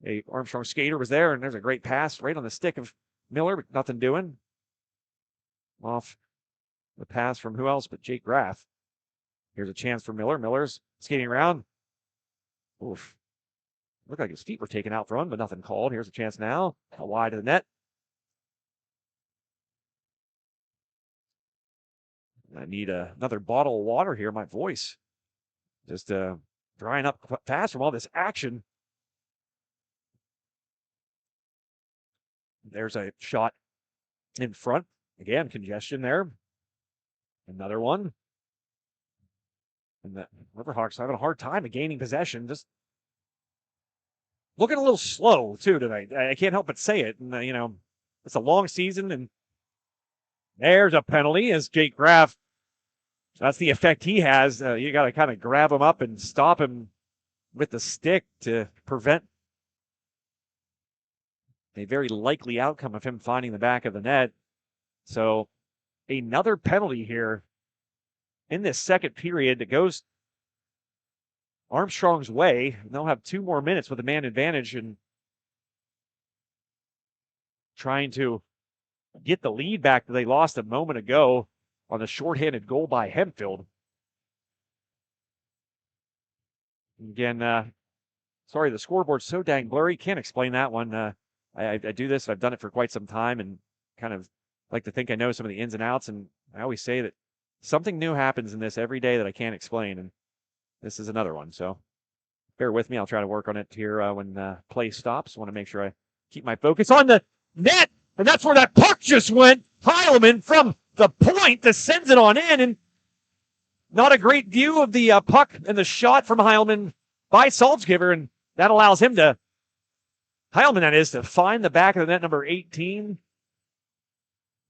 a Armstrong skater was there, and there's a great pass right on the stick of Miller, but nothing doing. Off the pass from who else but Jake Graff. Here's a chance for Miller. Miller's skating around. Oof. Looked like his feet were taken out front, but nothing called. Here's a chance now. Wide of the net. I need another bottle of water here. My voice just drying up fast from all this action. There's a shot in front. Again, congestion there. Another one. And the Riverhawks having a hard time of gaining possession. Just looking a little slow, too, tonight. I can't help but say it. And, it's a long season. And there's a penalty as Jake Graff. That's the effect he has. You got to kind of grab him up and stop him with the stick to prevent a very likely outcome of him finding the back of the net. So another penalty here in this second period that goes Armstrong's way. They'll have 2 more minutes with a man advantage and trying to get the lead back that they lost a moment ago on the shorthanded goal by Hempfield. Again, sorry, the scoreboard's so dang blurry. Can't explain that one. I do this. I've done it for quite some time and kind of like to think I know some of the ins and outs. And I always say that something new happens in this every day that I can't explain. And this is another one. So bear with me. I'll try to work on it here when play stops. I want to make sure I keep my focus on the net. And that's where that puck just went. Heilman from the point that sends it on in. And not a great view of the puck and the shot from Heilman by Salzgiver. And that allows him to, Heilman that is, to find the back of the net, number 18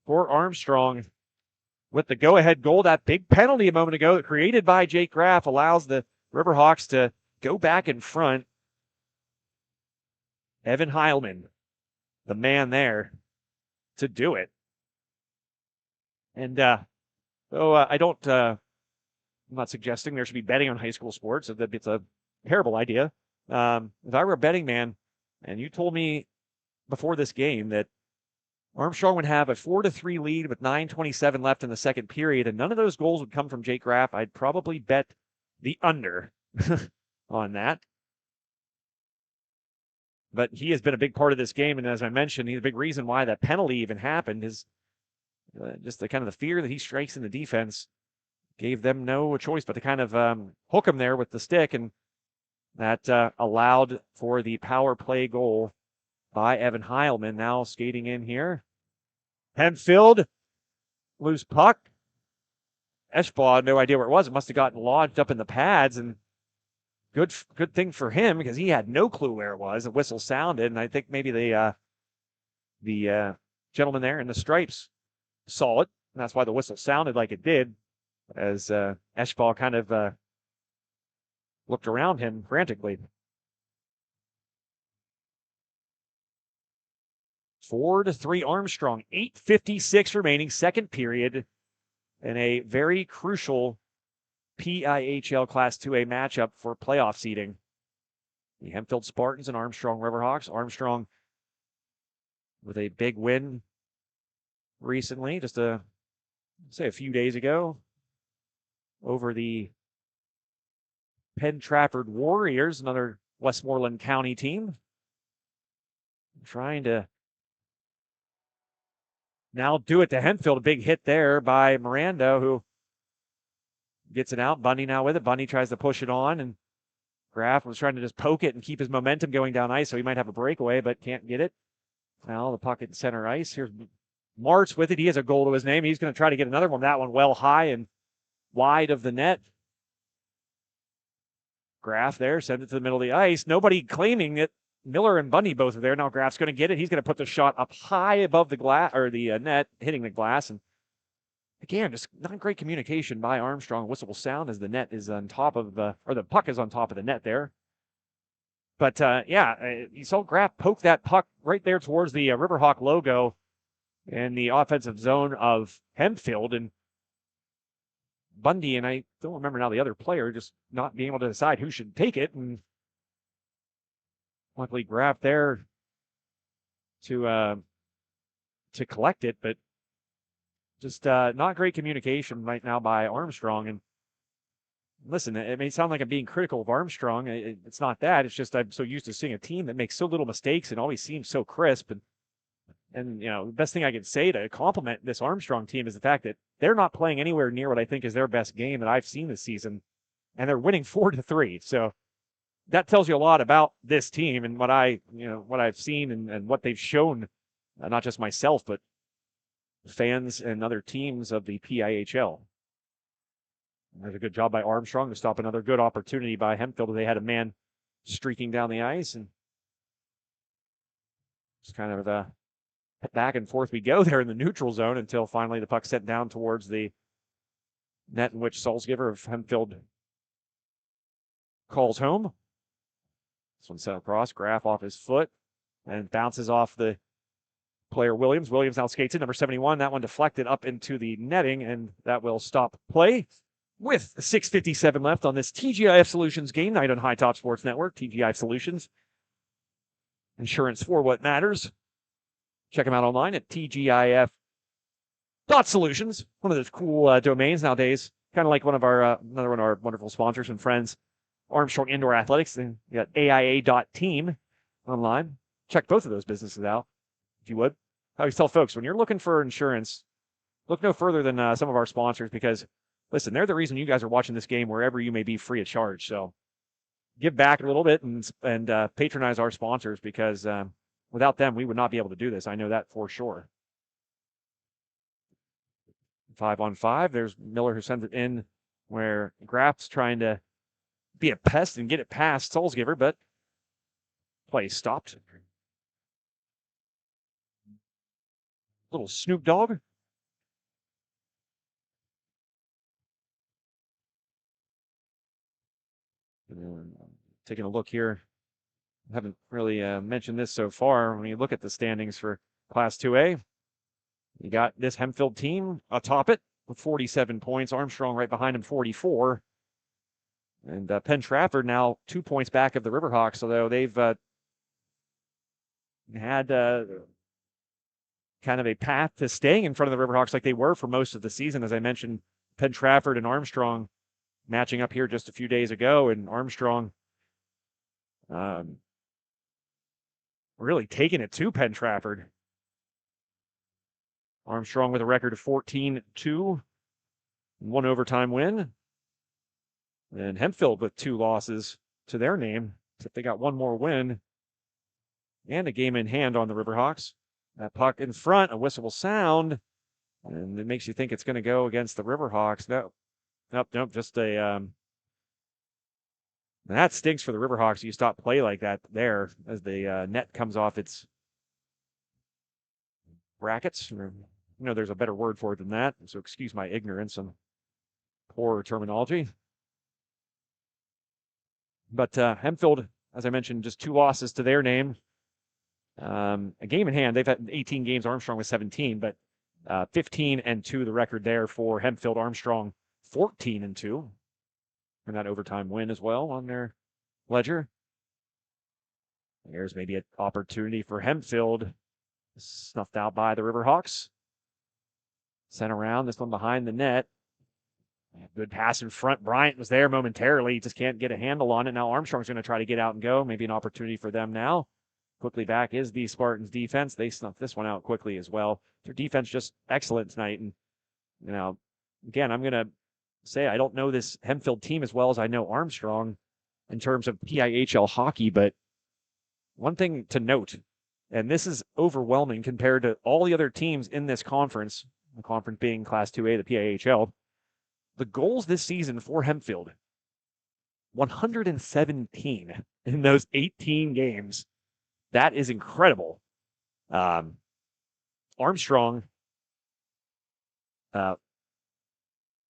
for Armstrong with the go-ahead goal. That big penalty a moment ago created by Jake Graff allows the Riverhawks to go back in front. Evan Heilman, the man there to do it. And I don't, I'm not suggesting there should be betting on high school sports. It's a terrible idea. If I were a betting man and you told me before this game that Armstrong would have a 4-3 lead with 9:27 left in the second period, and none of those goals would come from Jake Graff, I'd probably bet the under on that. But he has been a big part of this game, and as I mentioned, he's a big reason why that penalty even happened. Is just the kind of the fear that he strikes in the defense gave them no choice but to kind of hook him there with the stick, and that allowed for the power play goal by Evan Heilman. Now skating in here. Hempfield, loose puck. Eschbaugh, no idea where it was. It must have gotten lodged up in the pads, and good thing for him because he had no clue where it was. The whistle sounded, and I think maybe the gentleman there in the stripes saw it, and that's why the whistle sounded like it did, as Eschbaugh kind of looked around him frantically. 4-3 Armstrong. 8:56 remaining, second period, in a very crucial PIHL Class 2A matchup for playoff seeding. The Hempfield Spartans and Armstrong Riverhawks. Armstrong with a big win recently, just a few days ago, over the Penn Trafford Warriors, another Westmoreland County team. Trying to now do it to Hempfield. A big hit there by Miranda, who gets it out. Bundy now with it. Bundy tries to push it on, and Graff was trying to just poke it and keep his momentum going down ice, so he might have a breakaway, but can't get it. Now the puck at center ice. Here's Martz with it. He has a goal to his name. He's going to try to get another one. That one well high and wide of the net. Graff there, send it to the middle of the ice. Nobody claiming it. Miller and Bundy both are there. Now Graff's going to get it. He's going to put the shot up high above the glass, or the net, hitting the glass. And again, just not great communication by Armstrong. Whistle will sound as the net is on top of the puck is on top of the net there. But you saw Graff poke that puck right there towards the Riverhawk logo in the offensive zone of Hempfield, and Bundy, and I don't remember now the other player, just not being able to decide who should take it, and luckily Graff there to collect it, but just not great communication right now by Armstrong. And listen, it may sound like I'm being critical of Armstrong. It's not that. It's just I'm so used to seeing a team that makes so little mistakes and always seems so crisp. And the best thing I can say to compliment this Armstrong team is the fact that they're not playing anywhere near what I think is their best game that I've seen this season, and they're winning 4-3. So that tells you a lot about this team and what I've seen and what they've shown, not just myself, but fans and other teams of the PIHL. There's a good job by Armstrong to stop another good opportunity by Hempfield. They had a man streaking down the ice, and just kind of back and forth we go there in the neutral zone until finally the puck sent down towards the net, in which Salzgiver of Hempfield calls home. This one sent across, Graff off his foot, and bounces off the player Williams. Williams now skates in, number 71. That one deflected up into the netting, and that will stop play with 6:57 left on this TGIF Solutions game night on High Top Sports Network. TGIF Solutions, insurance for what matters. Check them out online at tgif.solutions. One of those cool domains nowadays. Kind of like another one of our wonderful sponsors and friends, Armstrong Indoor Athletics. And you got AIA.team online. Check both of those businesses out, if you would. I always tell folks, when you're looking for insurance, look no further than some of our sponsors, because, listen, they're the reason you guys are watching this game wherever you may be, free of charge. So give back a little bit and patronize our sponsors, because without them, we would not be able to do this. I know that for sure. 5-on-5. There's Miller, who sends it in where Graff's trying to be a pest and get it past Salzgiver, but play stopped. Little Snoop Dogg. Taking a look here. I haven't really mentioned this so far. When you look at the standings for Class 2A, you got this Hempfield team atop it with 47 points. Armstrong right behind him, 44. And Penn Trafford now 2 points back of the Riverhawks, although they've had kind of a path to staying in front of the Riverhawks like they were for most of the season. As I mentioned, Penn Trafford and Armstrong matching up here just a few days ago, and Armstrong really taking it to Penn Trafford. Armstrong with a record of 14-2, 1 overtime win. And Hempfield with 2 losses to their name. Except they got 1 more win and a game in hand on the Riverhawks. That puck in front, a whistle will sound, and it makes you think it's going to go against the Riverhawks. Nope, just a that stinks for the Riverhawks. You stop play like that there as the net comes off its brackets. There's a better word for it than that, so excuse my ignorance and poor terminology. But Hempfield, as I mentioned, just 2 losses to their name. A game in hand. They've had 18 games. Armstrong was 17, but 15-2 the record there for Hempfield. Armstrong 14-2. And that overtime win as well on their ledger. There's maybe an opportunity for Hempfield. Snuffed out by the Riverhawks. Sent around, this one behind the net. Good pass in front. Bryant was there momentarily. He just can't get a handle on it. Now Armstrong's going to try to get out and go. Maybe an opportunity for them now. Quickly back is the Spartans defense. They snuffed this one out quickly as well. Their defense just excellent tonight. And, again, I'm going to say I don't know this Hempfield team as well as I know Armstrong in terms of PIHL hockey, but one thing to note, and this is overwhelming compared to all the other teams in this conference, the conference being Class 2A, the PIHL, the goals this season for Hempfield, 117 in those 18 games. That is incredible. Armstrong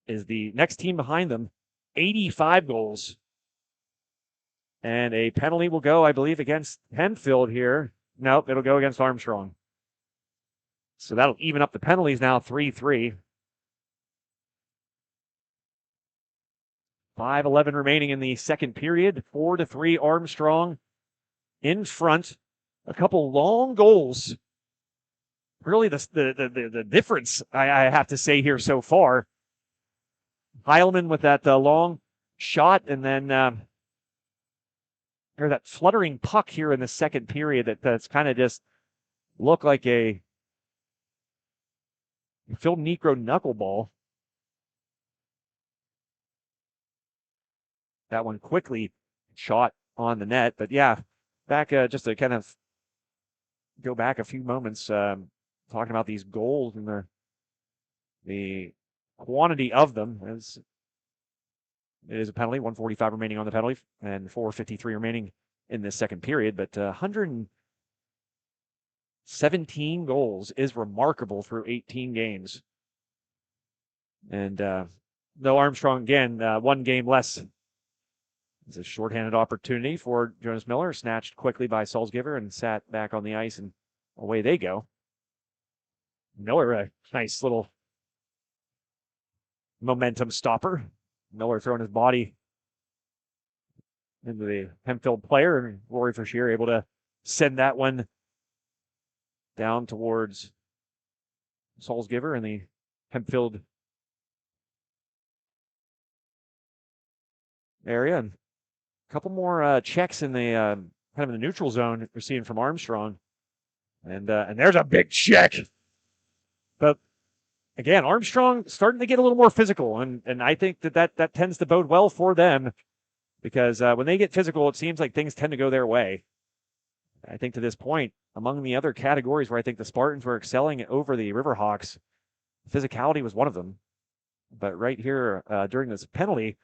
is the next team behind them, 85 goals. And a penalty will go, I believe, against Hempfield here. Nope, it'll go against Armstrong. So that'll even up the penalties now, 3-3. 5:11 remaining in the second period. 4-3 Armstrong in front. A couple long goals. Really the difference, I have to say here so far. Heilman with that long shot, and then that fluttering puck here in the second period that's kind of just looked like a Phil Necro knuckleball. That one quickly shot on the net. But yeah, back just to kind of go back a few moments, talking about these goals and the quantity of them. As it is a penalty, 145 remaining on the penalty, and 4:53 remaining in this second period. But 117 goals is remarkable through 18 games. And though Armstrong, again, 1 game less. It's a shorthanded opportunity for Jonas Miller, snatched quickly by Salzgiver and sat back on the ice, and away they go. Miller, a nice little momentum stopper. Miller throwing his body into the Hempfield player, and Rory Fisher able to send that one down towards Salzgiver in the Hempfield area. And a couple more checks in the kind of in the neutral zone we're seeing from Armstrong. And there's a big check. But again, Armstrong starting to get a little more physical, and I think that tends to bode well for them, because when they get physical, it seems like things tend to go their way. I think to this point, among the other categories where I think the Spartans were excelling over the Riverhawks, physicality was one of them. But right here during this penalty,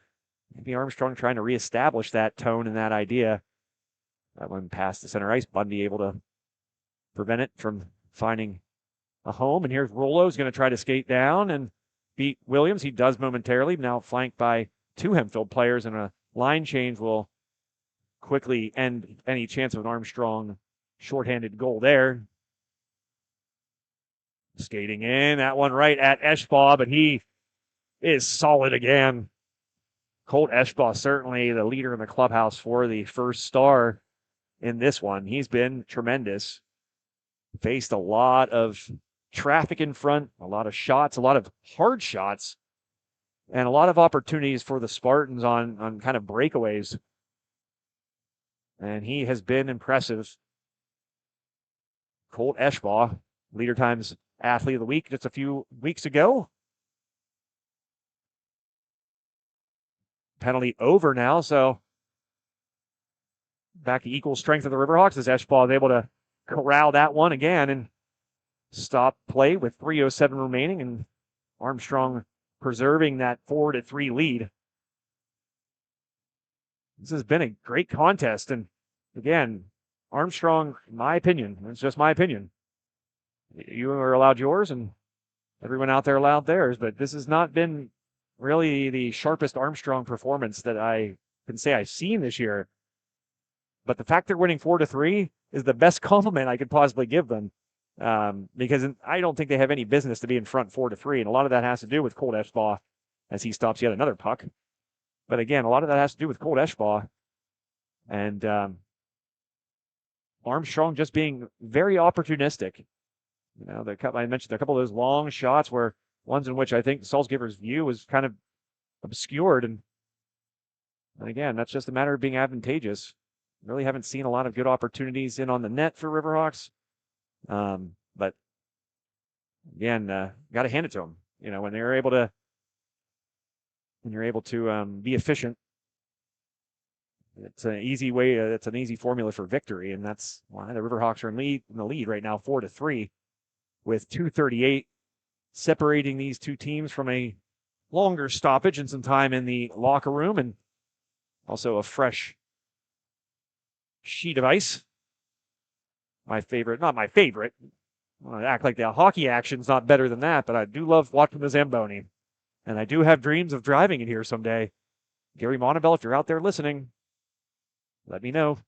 maybe Armstrong trying to reestablish that tone and that idea. That one past the center ice, Bundy able to prevent it from finding a home. And here's Rollo's going to try to skate down and beat Williams. He does momentarily, now flanked by 2 Hempfield players, and a line change will quickly end any chance of an Armstrong shorthanded goal there. Skating in, that one right at Eschbaugh, but he is solid again. Colt Eschbaugh, certainly the leader in the clubhouse for the First Star in this one. He's been tremendous. Faced a lot of traffic in front, a lot of shots, a lot of hard shots, and a lot of opportunities for the Spartans on kind of breakaways. And he has been impressive. Colt Eschbaugh, leader times athlete of the week just a few weeks ago. Penalty over now, so back to equal strength of the Riverhawks as Eschball is able to corral that one again and stop play with 3:07 remaining, and Armstrong preserving that 4-3 lead. This has been a great contest, and again, Armstrong, in my opinion, it's just my opinion. You are allowed yours, and everyone out there allowed theirs, but this has not been really the sharpest Armstrong performance that I can say I've seen this year. But the fact they're winning 4-3 is the best compliment I could possibly give them, because I don't think they have any business to be in front 4-3, and a lot of that has to do with Colt Eschball as he stops yet another puck. But again, a lot of that has to do with Colt Eschball and Armstrong just being very opportunistic. You know, I mentioned a couple of those long shots were ones in which I think Salzgiver's view was kind of obscured, and again, that's just a matter of being advantageous. Really haven't seen a lot of good opportunities in on the net for Riverhawks. But again, got to hand it to them. You know, when you're able to be efficient, it's an easy way. It's an easy formula for victory, and that's why the Riverhawks are in the lead right now, 4-3, with 2:38 separating these two teams from a longer stoppage and some time in the locker room, and also a fresh sheet of ice. My favorite, not my favorite. I want to act like the hockey action's not better than that, but I do love watching the Zamboni. And I do have dreams of driving it here someday. Gary Monabel, if you're out there listening, let me know.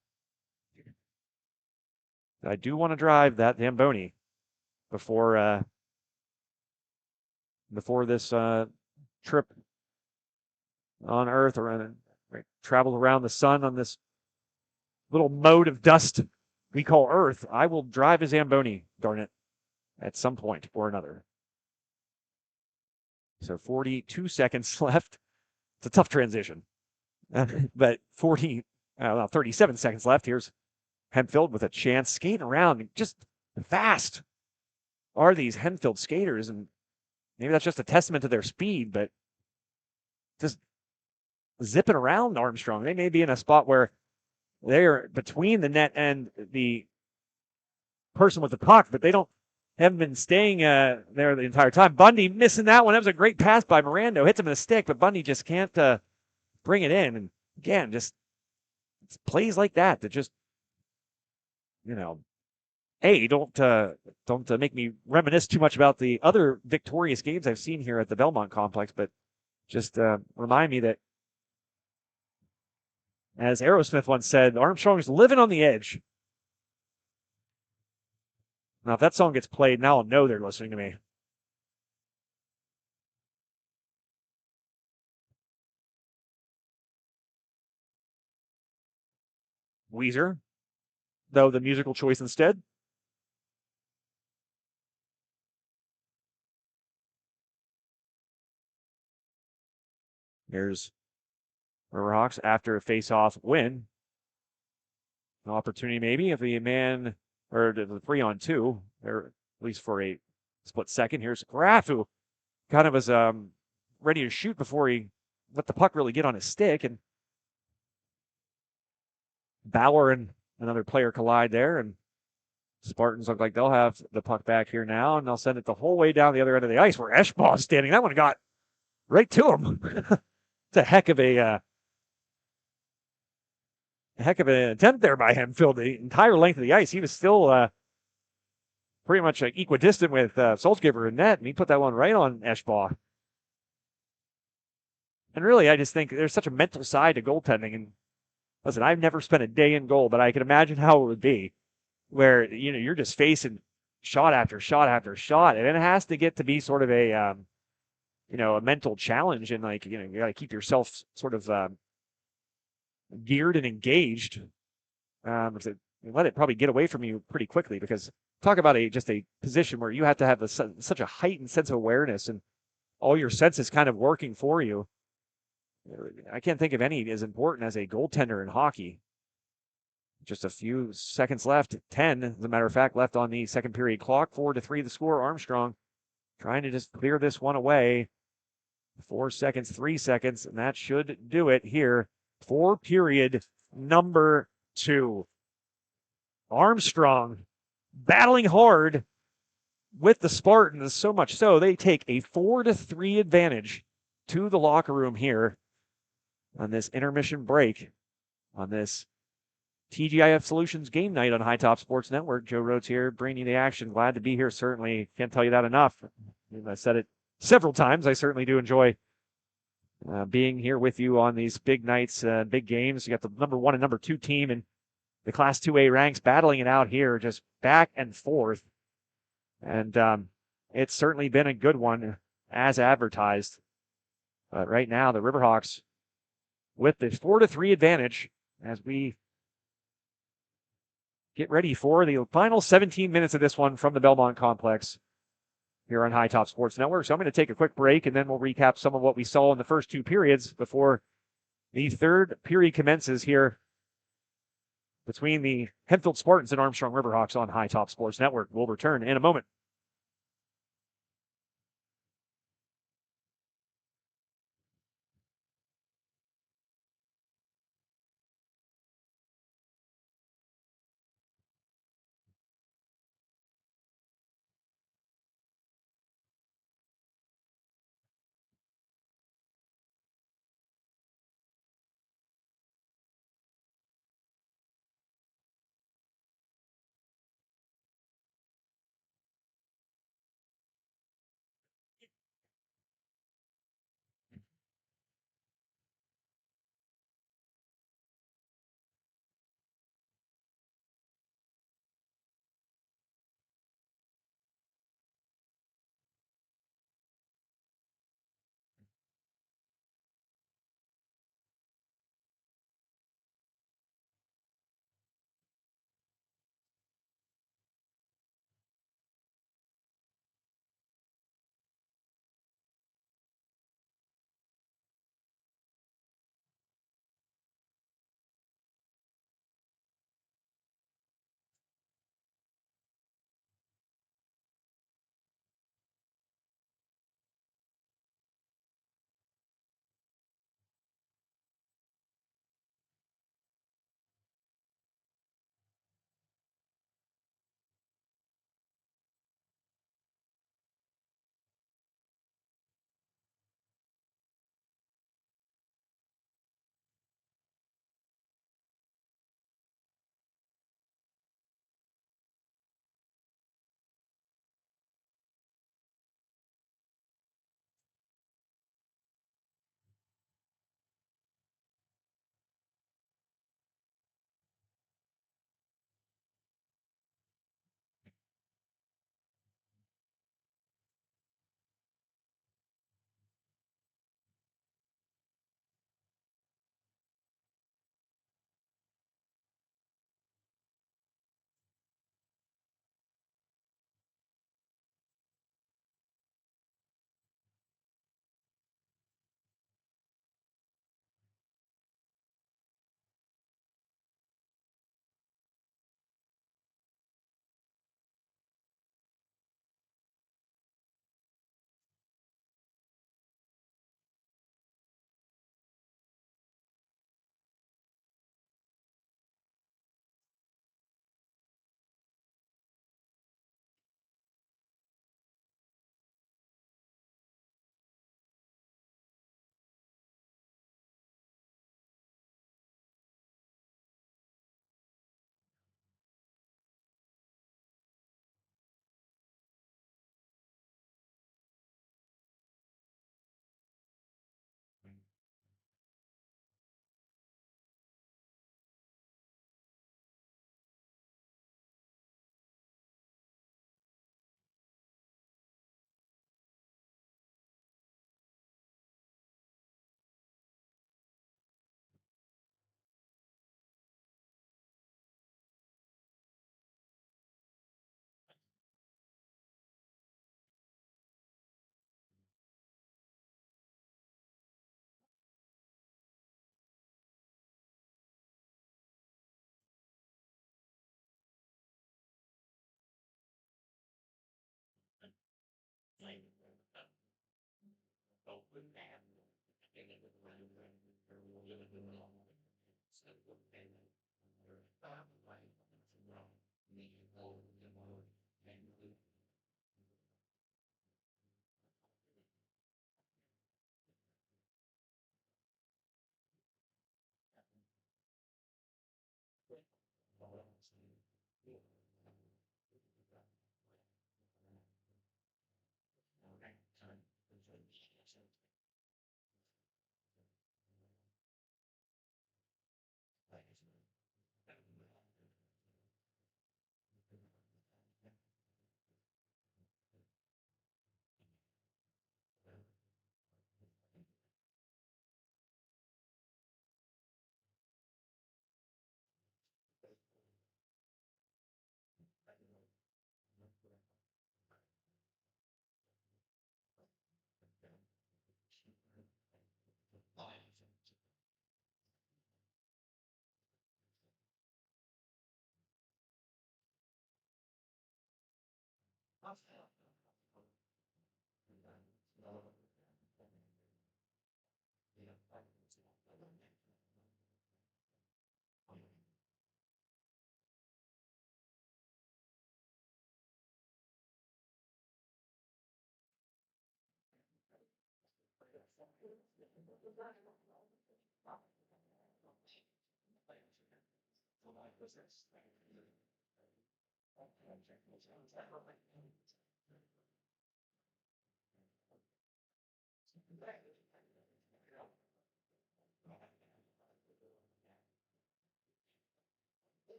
I do want to drive that Zamboni before this trip on Earth, or travel around the sun on this little mote of dust we call Earth. I will drive a Zamboni, darn it, at some point or another. So 42 seconds left. It's a tough transition. But 37 seconds left. Here's Hempfield with a chance, skating around. Just fast are these Hempfield skaters, and maybe that's just a testament to their speed, but just zipping around Armstrong. They may be in a spot where they're between the net and the person with the puck, but haven't been staying there the entire time. Bundy missing that one. That was a great pass by Mirando. Hits him in the stick, but Bundy just can't bring it in. And again, just plays like that just, you know, don't make me reminisce too much about the other victorious games I've seen here at the Belmont Complex, but just remind me that, as Aerosmith once said, Armstrong's living on the edge. Now, if that song gets played, now I'll know they're listening to me. Weezer, though, the musical choice instead. Here's Riverhawks after a face-off win. An opportunity maybe if the man, or the 3-on-2, or at least for a split second. Here's Graf, who kind of was ready to shoot before he let the puck really get on his stick, and Bauer and another player collide there, and Spartans look like they'll have the puck back here now, and they'll send it the whole way down the other end of the ice where Eschball is standing. That one got right to him. It's a heck of an attempt there by Hempfield. The entire length of the ice, he was still pretty much equidistant with Salzgiver in net, and he put that one right on Eschball. And really, I just think there's such a mental side to goaltending. And listen, I've never spent a day in goal, but I can imagine how it would be, where you're just facing shot after shot after shot, and it has to get to be sort of a mental challenge, and you got to keep yourself sort of geared and engaged. Let it probably get away from you pretty quickly, because talk about just a position where you have to have such a heightened sense of awareness and all your senses kind of working for you. I can't think of any as important as a goaltender in hockey. Just a few seconds left. 10, as a matter of fact, left on the second period clock. 4-3 the score. Armstrong trying to just clear this one away. 4 seconds, 3 seconds, and that should do it here for period number 2. Armstrong battling hard with the Spartans, so much so they take a 4-3 advantage to the locker room here on this intermission break on this TGIF Solutions game night on High Top Sports Network. Joe Rhodes here, bringing you the action. Glad to be here, certainly. Can't tell you that enough. I said it several times. I certainly do enjoy being here with you on these big nights, big games. You got the number 1 and number 2 team in the Class 2A ranks battling it out here, just back and forth. And it's certainly been a good one as advertised. But right now, the Riverhawks with the 4-3 advantage as we get ready for the final 17 minutes of this one from the Belmont Complex here on High Top Sports Network. So I'm going to take a quick break, and then we'll recap some of what we saw in the first 2 periods before the third period commences here between the Hempfield Spartans and Armstrong Riverhawks on High Top Sports Network. We'll return in a moment.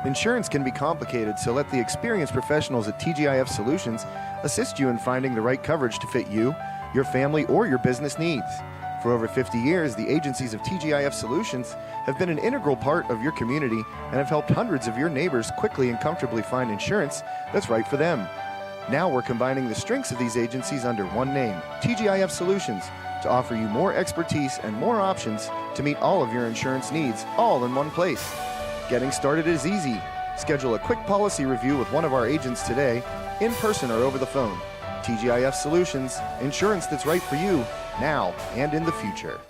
Insurance can be complicated, so let the experienced professionals at TGIF Solutions assist you in finding the right coverage to fit you, your family, or your business needs. For over 50 years, the agencies of TGIF Solutions have been an integral part of your community and have helped hundreds of your neighbors quickly and comfortably find insurance that's right for them. Now we're combining the strengths of these agencies under one name, TGIF Solutions, to offer you more expertise and more options to meet all of your insurance needs, all in one place. Getting started is easy. Schedule a quick policy review with one of our agents today, in person or over the phone. TGIF Solutions, insurance that's right for you, now and in the future.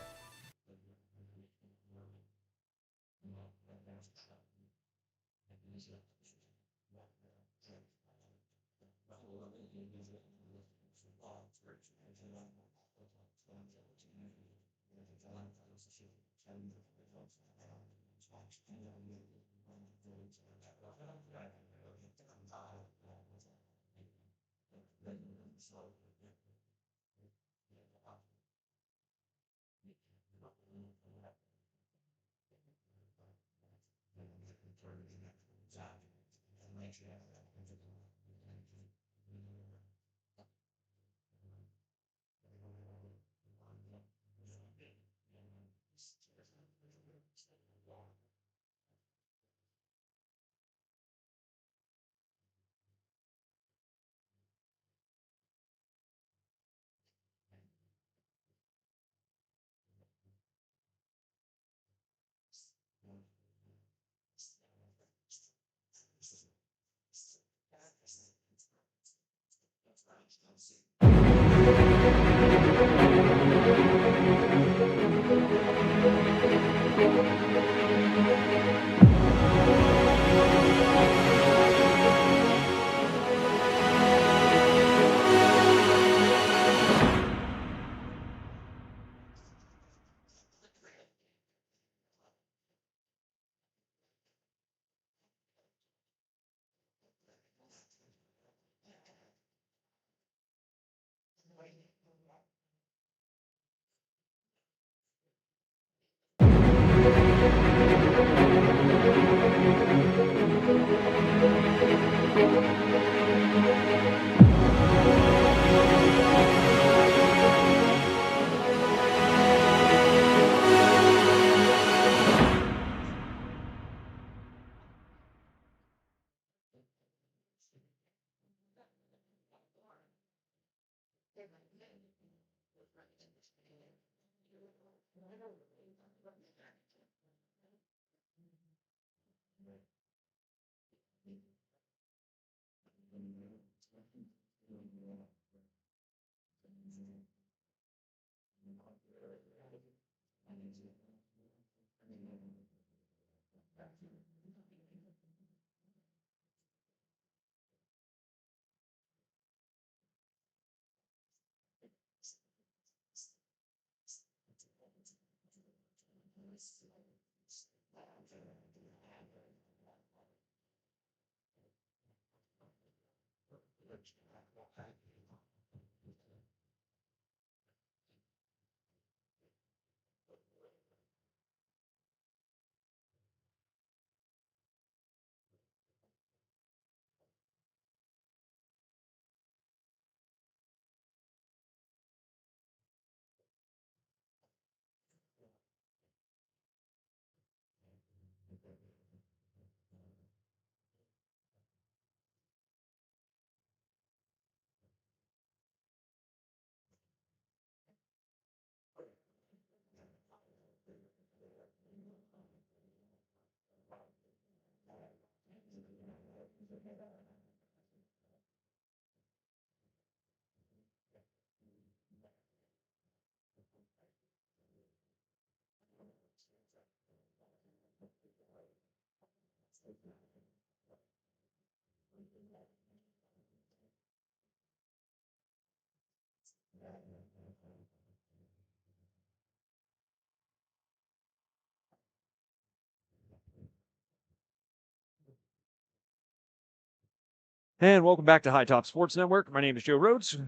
And welcome back to High Top Sports Network. My name is Joe Rhodes.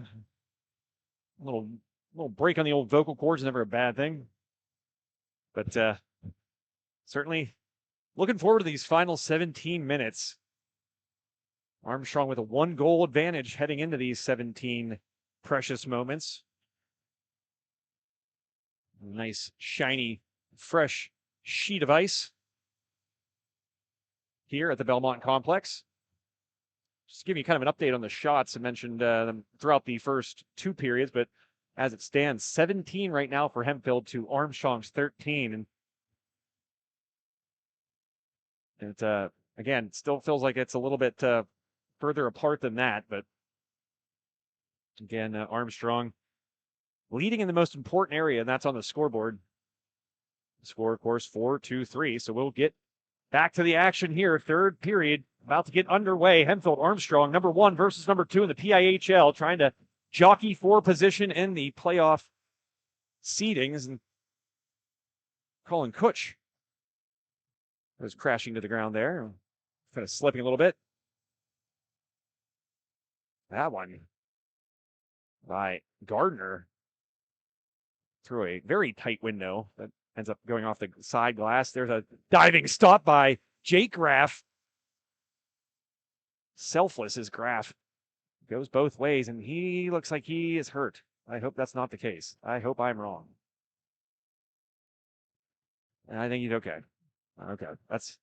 Little break on the old vocal cords, never a bad thing. But certainly looking forward to these final 17 minutes. Armstrong with a 1-goal advantage heading into these 17 precious moments. Nice, shiny, fresh sheet of ice here at the Belmont Complex. Just to give you kind of an update on the shots. I mentioned them throughout the first 2 periods, but as it stands, 17 right now for Hempfield to Armstrong's 13. And it, again, still feels like it's a little bit further apart than that, but again, Armstrong leading in the most important area, and that's on the scoreboard. The score, of course, 4-2-3. So we'll get back to the action here. 3rd period about to get underway. Hempfield Armstrong, number 1 versus number 2 in the PIHL, trying to jockey for position in the playoff seedings. And Colin Kutch was crashing to the ground there, kind of slipping a little bit. That one by Gardner through a very tight window that ends up going off the side glass. There's a diving stop by Jake Graff. Selfless as Graff. Goes both ways, and he looks like he is hurt. I hope that's not the case. I hope I'm wrong. And I think he's okay. Okay, that's...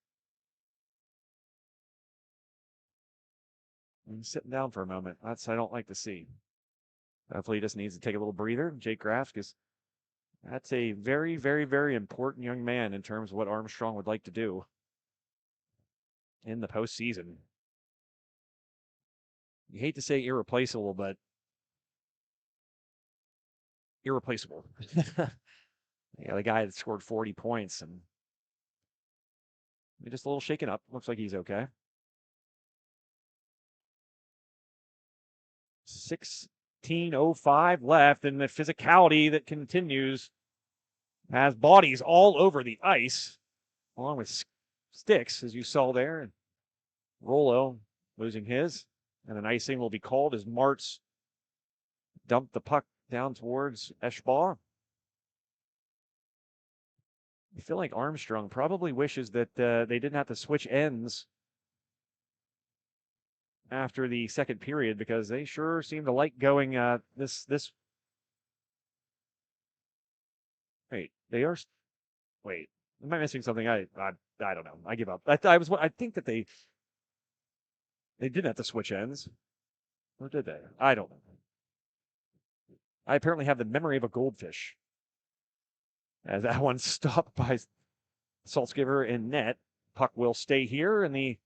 I'm sitting down for a moment. That's I don't like to see. Hopefully he just needs to take a little breather, Jake Graff, because that's a very, very, very important young man in terms of what Armstrong would like to do in the postseason. You hate to say irreplaceable, but irreplaceable. Yeah, the guy that scored 40 points and just a little shaken up. Looks like he's okay. 16:05 left, and the physicality that continues has bodies all over the ice, along with sticks, as you saw there. And Rollo losing his, and an icing will be called as Martz dumped the puck down towards Eschbaugh. I feel like Armstrong probably wishes that they didn't have to switch ends after the second period, because they sure seem to like going this. Wait, they are. Wait, am I missing something? I don't know. I give up. I think that they didn't have to switch ends, or did they? I don't know. I apparently have the memory of a goldfish. As that one's stopped by Saltzgiver in net. Puck will stay here in the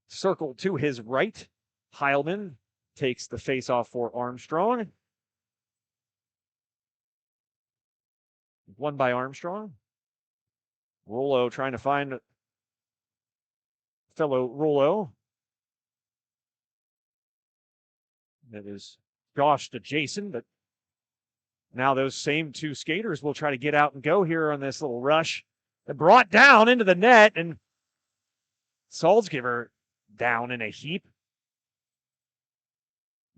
circle to his right. Heilman takes the faceoff for Armstrong. Won by Armstrong. Rollo trying to find fellow Rollo. That is Josh to Jason, but now those same two skaters will try to get out and go here on this little rush. They're brought down into the net, and Saltzgiver down in a heap.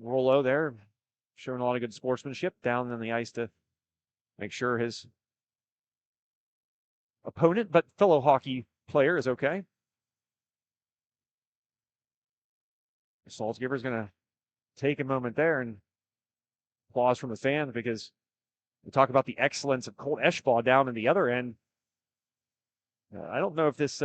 Rollo there showing a lot of good sportsmanship down on the ice to make sure his opponent, but fellow hockey player, is okay. Saltzgiver's going to take a moment there and applause from the fans, because we talk about the excellence of Colt Eschbaugh down in the other end. I don't know if this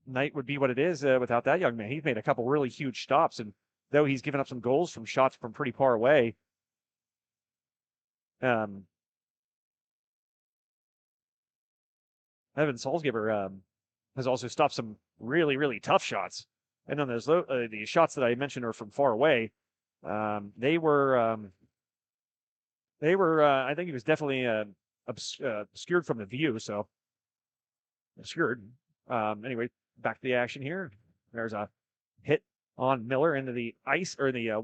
night would be what it is without that young man. He's made a couple really huge stops, and though he's given up some goals from shots from pretty far away, Evan Saltzgiver has also stopped some really, really tough shots. And then there's the shots that I mentioned are from far away. They were I think he was definitely obscured from the view. So obscured. Anyway, back to the action here. There's a hit on Miller into the ice, or the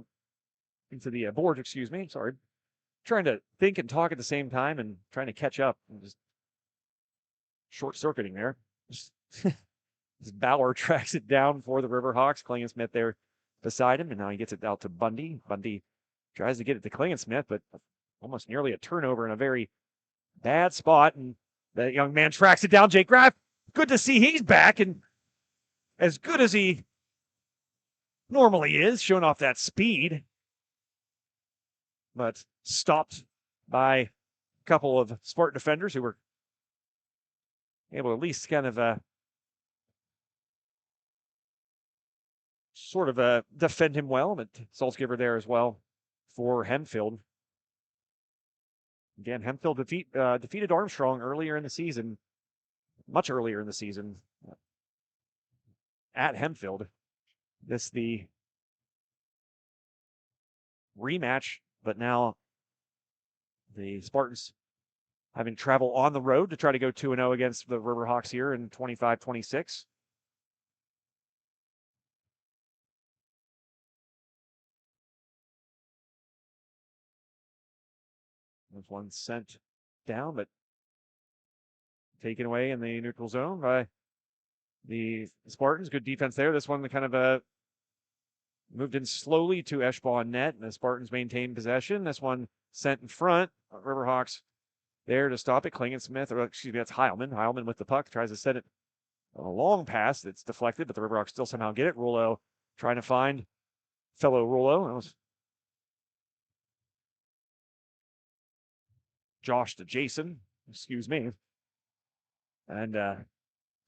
into the boards. Excuse me. Sorry. Trying to think and talk at the same time and trying to catch up. And just short-circuiting there. Bauer tracks it down for the Riverhawks. Klingensmith there beside him, and now he gets it out to Bundy. Bundy tries to get it to Klingensmith, but almost nearly a turnover in a very bad spot, and that young man tracks it down. Jake Graff, good to see he's back, and as good as he normally is, showing off that speed, but stopped by a couple of Spartan defenders who were able to at least kind of defend him well. But Saltzgiver there as well for Hempfield. Again, Hempfield defeated Armstrong earlier in the season, much earlier in the season, at Hempfield. This the rematch, but now the Spartans having travel on the road to try to go 2-0 against the Riverhawks here in 25-26. There's one sent down, but taken away in the neutral zone by the Spartans. Good defense there. This one kind of moved in slowly to Eschbaugh net, and the Spartans maintained possession. This one sent in front. Riverhawks there to stop it. Klingensmith, or excuse me, that's Heilman. Heilman with the puck tries to set it a long pass. It's deflected, but the Riverhawks still somehow get it. Rollo trying to find fellow Rollo. That was Josh to Jason, excuse me. And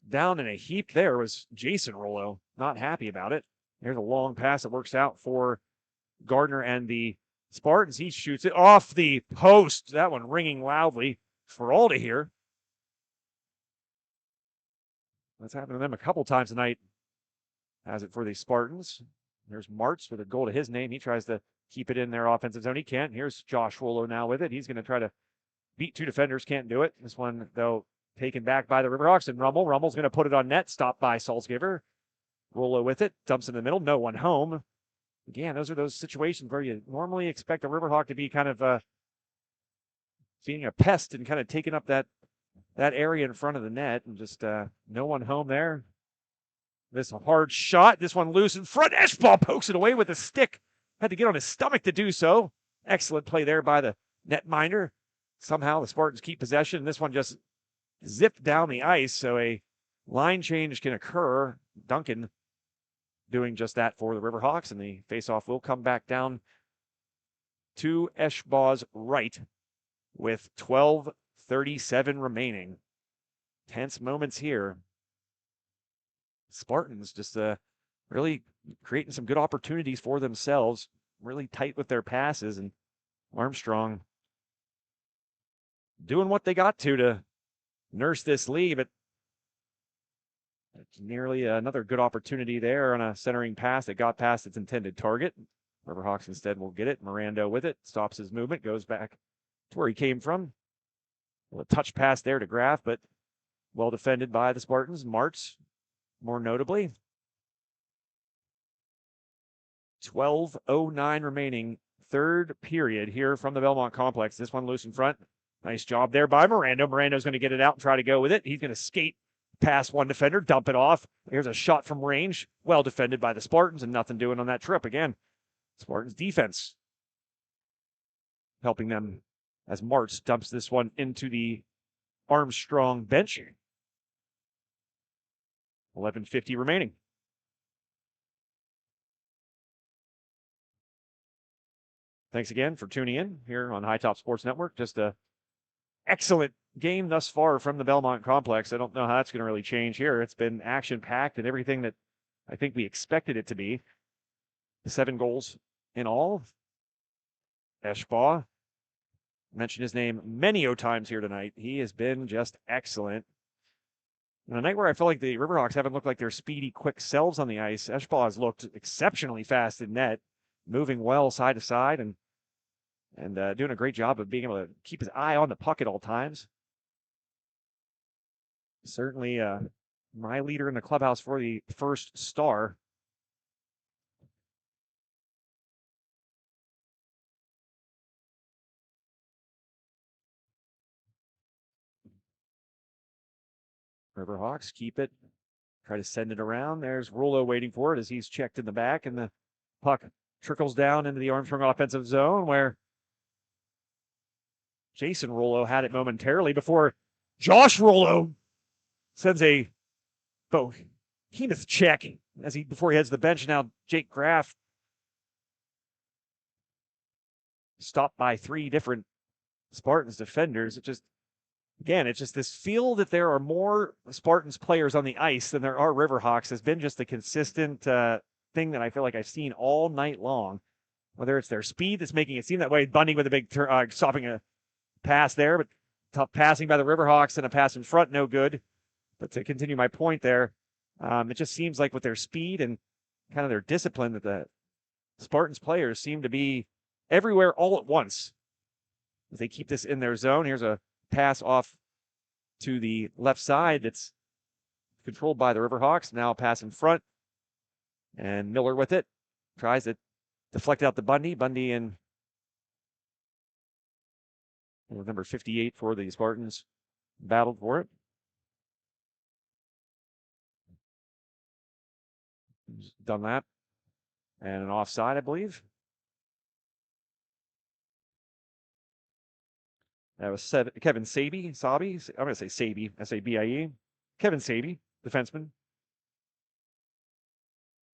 down in a heap there was Jason Rollo, not happy about it. There's a long pass that works out for Gardner and the Spartans. He shoots it off the post. That one ringing loudly for all to hear. That's happened to them a couple times tonight. Has it for the Spartans. There's Martz with a goal to his name. He tries to keep it in their offensive zone. He can't. Here's Josh Rollo now with it. He's going to try to beat two defenders. Can't do it. This one, though, taken back by the Riverhawks, and Rummel. Rummel's going to put it on net. Stopped by Saltzgiver. Rollo with it. Dumps in the middle. No one home. Again, those are those situations where you normally expect a Riverhawk to be kind of being a pest and kind of taking up that area in front of the net, and just no one home there. This hard shot. This one loose in front. Eschbaugh pokes it away with a stick. Had to get on his stomach to do so. Excellent play there by the netminder. Somehow the Spartans keep possession. This one just zipped down the ice, so a line change can occur. Duncan doing just that for the Riverhawks, and the faceoff will come back down to Eschbaugh's right with 12:37 remaining. Tense moments here. Spartans just really creating some good opportunities for themselves. really tight with their passes, and Armstrong doing what they got to nurse this lead, but it's nearly another good opportunity there on a centering pass that got past its intended target. Riverhawks instead will get it. Miranda with it, stops his movement, goes back to where he came from. A touch pass there to Graff, but well defended by the Spartans. Martz, more notably. 12:09 remaining, third period here from the Belmont Complex. This one loose in front. Nice job there by Miranda. Miranda's going to get it out and try to go with it. He's going to skate past one defender, dump it off. Here's a shot from range. Well defended by the Spartans, and nothing doing on that trip. Again, Spartans defense helping them as Martz dumps this one into the Armstrong bench. 11:50 remaining. Thanks again for tuning in here on High Top Sports Network. Just a excellent game thus far from the Belmont Complex. I don't know how that's going to really change here. It's been action-packed and everything that I think we expected it to be. 7 goals in all. Eschbaugh, mentioned his name many times here tonight. He has been just excellent. On a night where I feel like the Riverhawks haven't looked like their speedy, quick selves on the ice, Eschbaugh has looked exceptionally fast in net, moving well side to side, and doing a great job of being able to keep his eye on the puck at all times. Certainly my leader in the clubhouse for the first star. Riverhawks keep it, try to send it around. There's Rollo waiting for it as he's checked in the back, and the puck trickles down into the Armstrong offensive zone where Jason Rollo had it momentarily before Josh Rollo sends a behemoth check before he heads to the bench. Now Jake Graff stopped by 3 different Spartans defenders. It's just this feel that there are more Spartans players on the ice than there are Riverhawks has been just a consistent thing that I feel like I've seen all night long. Whether it's their speed that's making it seem that way, Bundy with a big stopping a pass there, but tough passing by the Riverhawks and a pass in front, no good. But to continue my point there, it just seems like with their speed and kind of their discipline that the Spartans players seem to be everywhere all at once. As they keep this in their zone, here's a pass off to the left side that's controlled by the Riverhawks. Now a pass in front, and Miller with it tries to deflect out the Bundy. Bundy and number 58 for the Spartans battled for it. Done that, and an offside, I believe. That was Kevin Sabie. I'm going to say Sabie, S-A-B-I-E. Kevin Sabie, defenseman.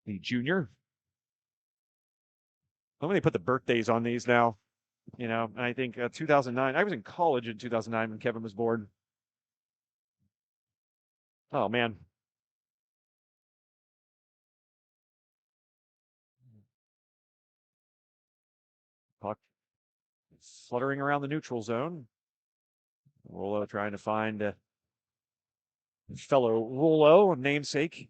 The junior. How many put the birthdays on these now? You know, and I think 2009. I was in college in 2009 when Kevin was born. Oh, man. Puck fluttering around the neutral zone. Rollo trying to find fellow Rollo, namesake.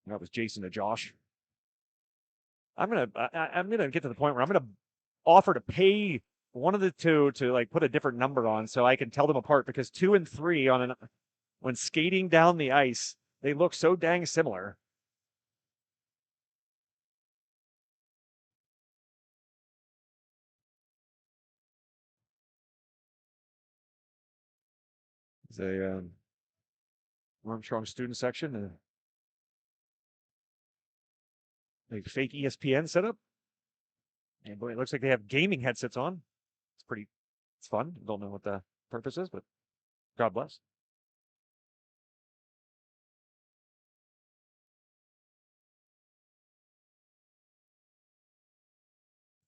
That was Jason to Josh. I'm gonna get to the point where I'm gonna offer to pay one of the two to like put a different number on so I can tell them apart, because 2 and 3 when skating down the ice, they look so dang similar. It's a Armstrong student section. A fake ESPN setup. And boy, it looks like they have gaming headsets on. It's fun. Don't know what the purpose is, but God bless.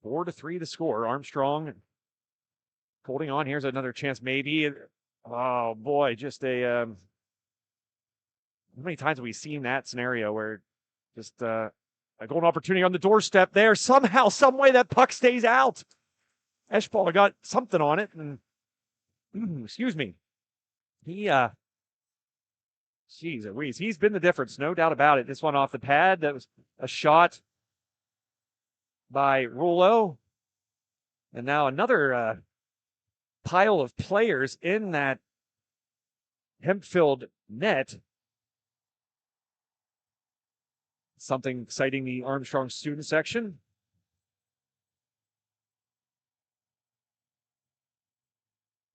Four to 3 to score. Armstrong holding on. Here's another chance, maybe. Oh boy, just how many times have we seen that scenario where just A golden opportunity on the doorstep there. Somehow, some way that puck stays out. Eschball got something on it, and excuse me. Jeez Louise, he's been the difference, no doubt about it. This one off the pad, that was a shot by Rouleau. And now another pile of players in that Hempfield net. Something citing the Armstrong student section.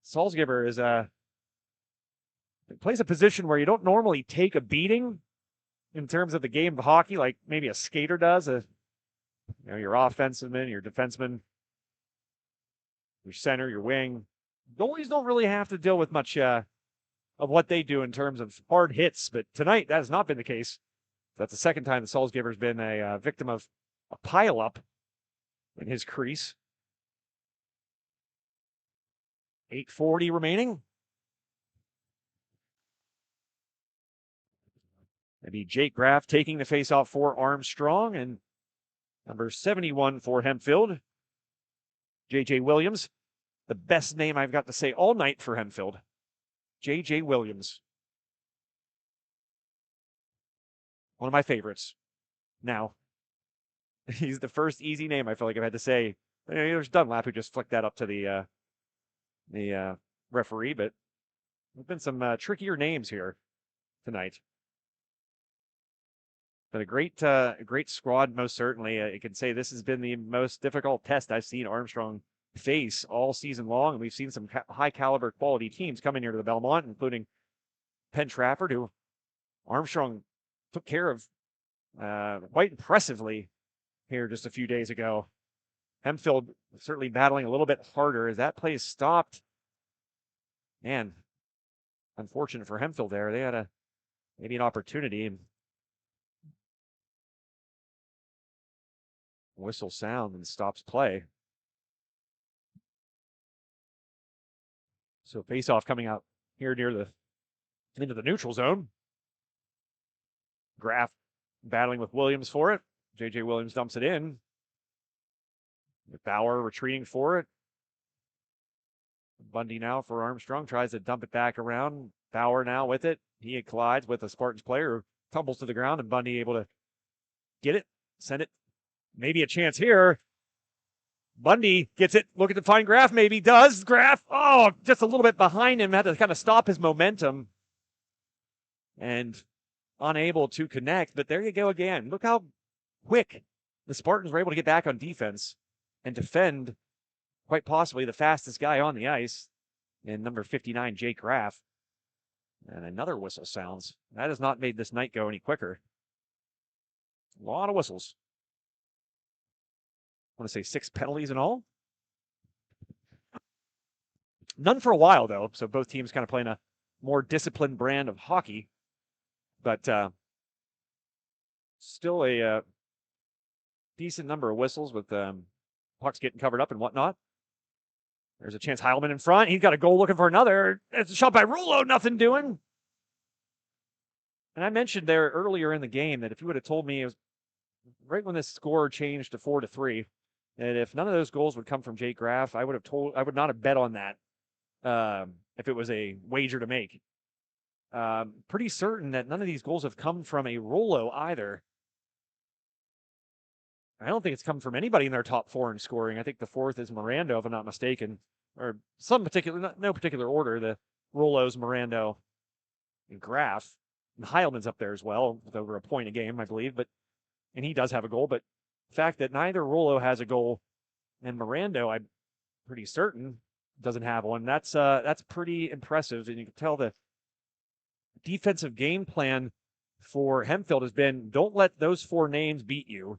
Salzgiver is plays a position where you don't normally take a beating in terms of the game of hockey, like maybe a skater does. Your offenseman, your defenseman, your center, your wing. Goalies don't really have to deal with much of what they do in terms of hard hits, but tonight that has not been the case. That's the second time the Salzgiver's been a victim of a pile-up in his crease. 8:40 remaining. Maybe Jake Graff taking the faceoff for Armstrong, and number 71 for Hempfield, J.J. Williams. The best name I've got to say all night for Hempfield. J.J. Williams. One of my favorites. Now, he's the first easy name I feel like I've had to say. There's Dunlap, who just flicked that up to the referee, but there's been some trickier names here tonight. But a great squad, most certainly. I can say this has been the most difficult test I've seen Armstrong face all season long. And we've seen some high caliber quality teams coming here to the Belmont, including Penn Trafford, who Armstrong took care of quite impressively here just a few days ago. Hempfield certainly battling a little bit harder as that play stopped. Man, unfortunate for Hempfield there. They had maybe an opportunity. Whistle sound and stops play. So face-off coming out here near into the neutral zone. Graff battling with Williams for it. J.J. Williams dumps it in. Bauer retreating for it. Bundy now for Armstrong. Tries to dump it back around. Bauer now with it. He collides with a Spartans player who tumbles to the ground, and Bundy able to get it, send it. Maybe a chance here. Bundy gets it. Looking to find Graff. Maybe does. Graff, just a little bit behind him. Had to kind of stop his momentum. And unable to connect. But there you go again. Look how quick the Spartans were able to get back on defense and defend quite possibly the fastest guy on the ice in number 59, Jake Graff. And another whistle sounds. That has not made this night go any quicker. A lot of whistles. I want to say 6 penalties in all. None for a while, though. So both teams kind of playing a more disciplined brand of hockey. But still a decent number of whistles with pucks getting covered up and whatnot. There's a chance Heilman in front. He's got a goal looking for another. It's a shot by Rouleau. Nothing doing. And I mentioned there earlier in the game that if you would have told me it was right when this score changed to 4-3, and if none of those goals would come from Jake Graff, I would not have bet on that if it was a wager to make. Pretty certain that none of these goals have come from a Rouleau either. I don't think it's come from anybody in their top 4 in scoring. I think the fourth is Mirando, if I'm not mistaken, or no particular order. The Rouleau's, Mirando, and Graff. And Heilman's up there as well, with over a point a game, I believe. And he does have a goal. But the fact that neither Rouleau has a goal and Mirando, I'm pretty certain, doesn't have one. That's pretty impressive. And you can tell the defensive game plan for Hempfield has been, don't let those 4 names beat you.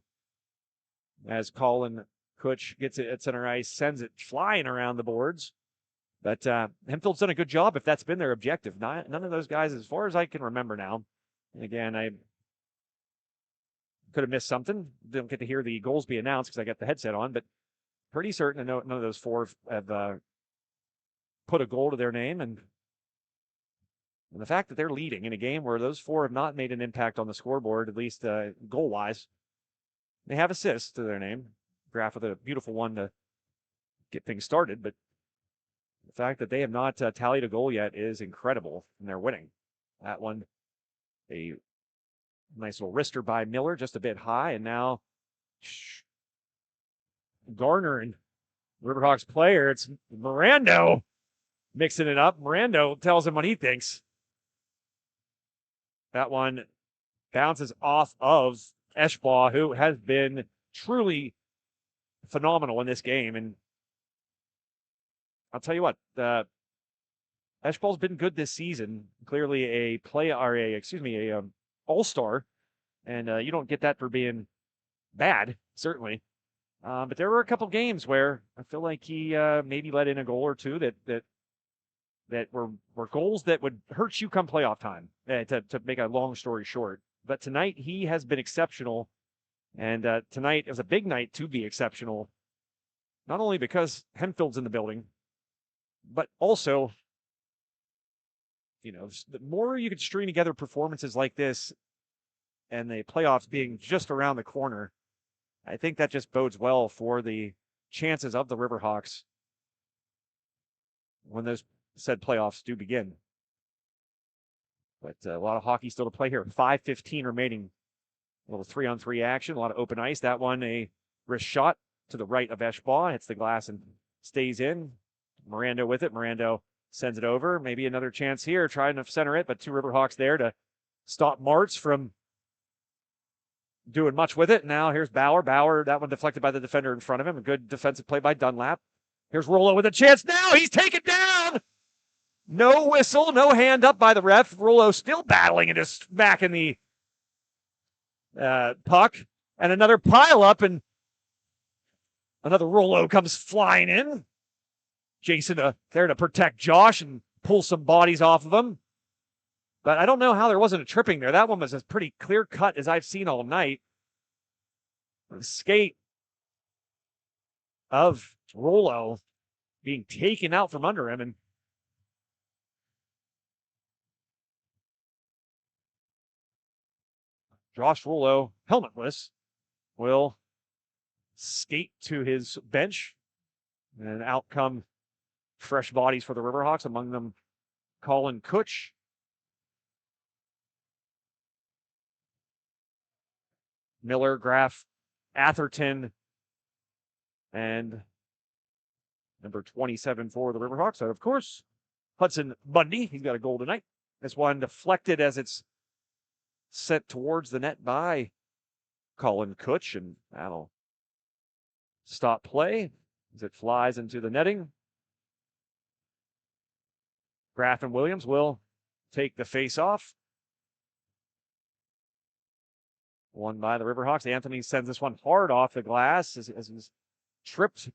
As Colin Kutch gets it at center ice, sends it flying around the boards. But Hempfield's done a good job if that's been their objective. None of those guys, as far as I can remember now. And again, I could have missed something. Didn't get to hear the goals be announced because I got the headset on, but pretty certain none of those 4 have put a goal to their name. And the fact that they're leading in a game where those 4 have not made an impact on the scoreboard, at least goal-wise, They have assists to their name. Graf with a beautiful one to get things started, but the fact that they have not tallied a goal yet is incredible, and they're winning. That one, a nice little wrister by Miller, just a bit high, and now Garner and Riverhawks player, it's Mirando mixing it up. Mirando tells him what he thinks. That one bounces off of Eschbaugh, who has been truly phenomenal in this game. And I'll tell you what, Eschbaugh's been good this season. Clearly a all-star, and you don't get that for being bad, certainly. But there were a couple games where I feel like he maybe let in a goal or two that were goals that would hurt you come playoff time, to make a long story short. But tonight he has been exceptional, and tonight is a big night to be exceptional, not only because Hempfield's in the building, but also, the more you could string together performances like this and the playoffs being just around the corner, I think that just bodes well for the chances of the Riverhawks when those said playoffs do begin. But a lot of hockey still to play here. 5:15 remaining. A little 3-on-3 action. A lot of open ice. That one, a wrist shot to the right of Eschbaugh. Hits the glass and stays in. Mirando with it. Mirando sends it over. Maybe another chance here. Trying to center it, but two Riverhawks there to stop Martz from doing much with it. Now here's Bauer. Bauer, that one deflected by the defender in front of him. A good defensive play by Dunlap. Here's Rollo with a chance. Now he's taken down. No whistle, no hand up by the ref. Rollo still battling and just smacking the puck. And another pile up, and another Rollo comes flying in. Jason there to protect Josh and pull some bodies off of him. But I don't know how there wasn't a tripping there. That one was as pretty clear cut as I've seen all night. The skate of Rollo being taken out from under him, and Josh Rollo, helmetless, will skate to his bench, and out come fresh bodies for the Riverhawks, among them Colin Kutch, Miller, Graf, Atherton, and number 27 for the Riverhawks. So, of course, Hudson Bundy. He's got a goal tonight. This one deflected as it's sent towards the net by Colin Kutch, and that'll stop play as it flies into the netting. Graf and Williams will take the face-off. Won by the Riverhawks. Anthony sends this one hard off the glass as he's tripped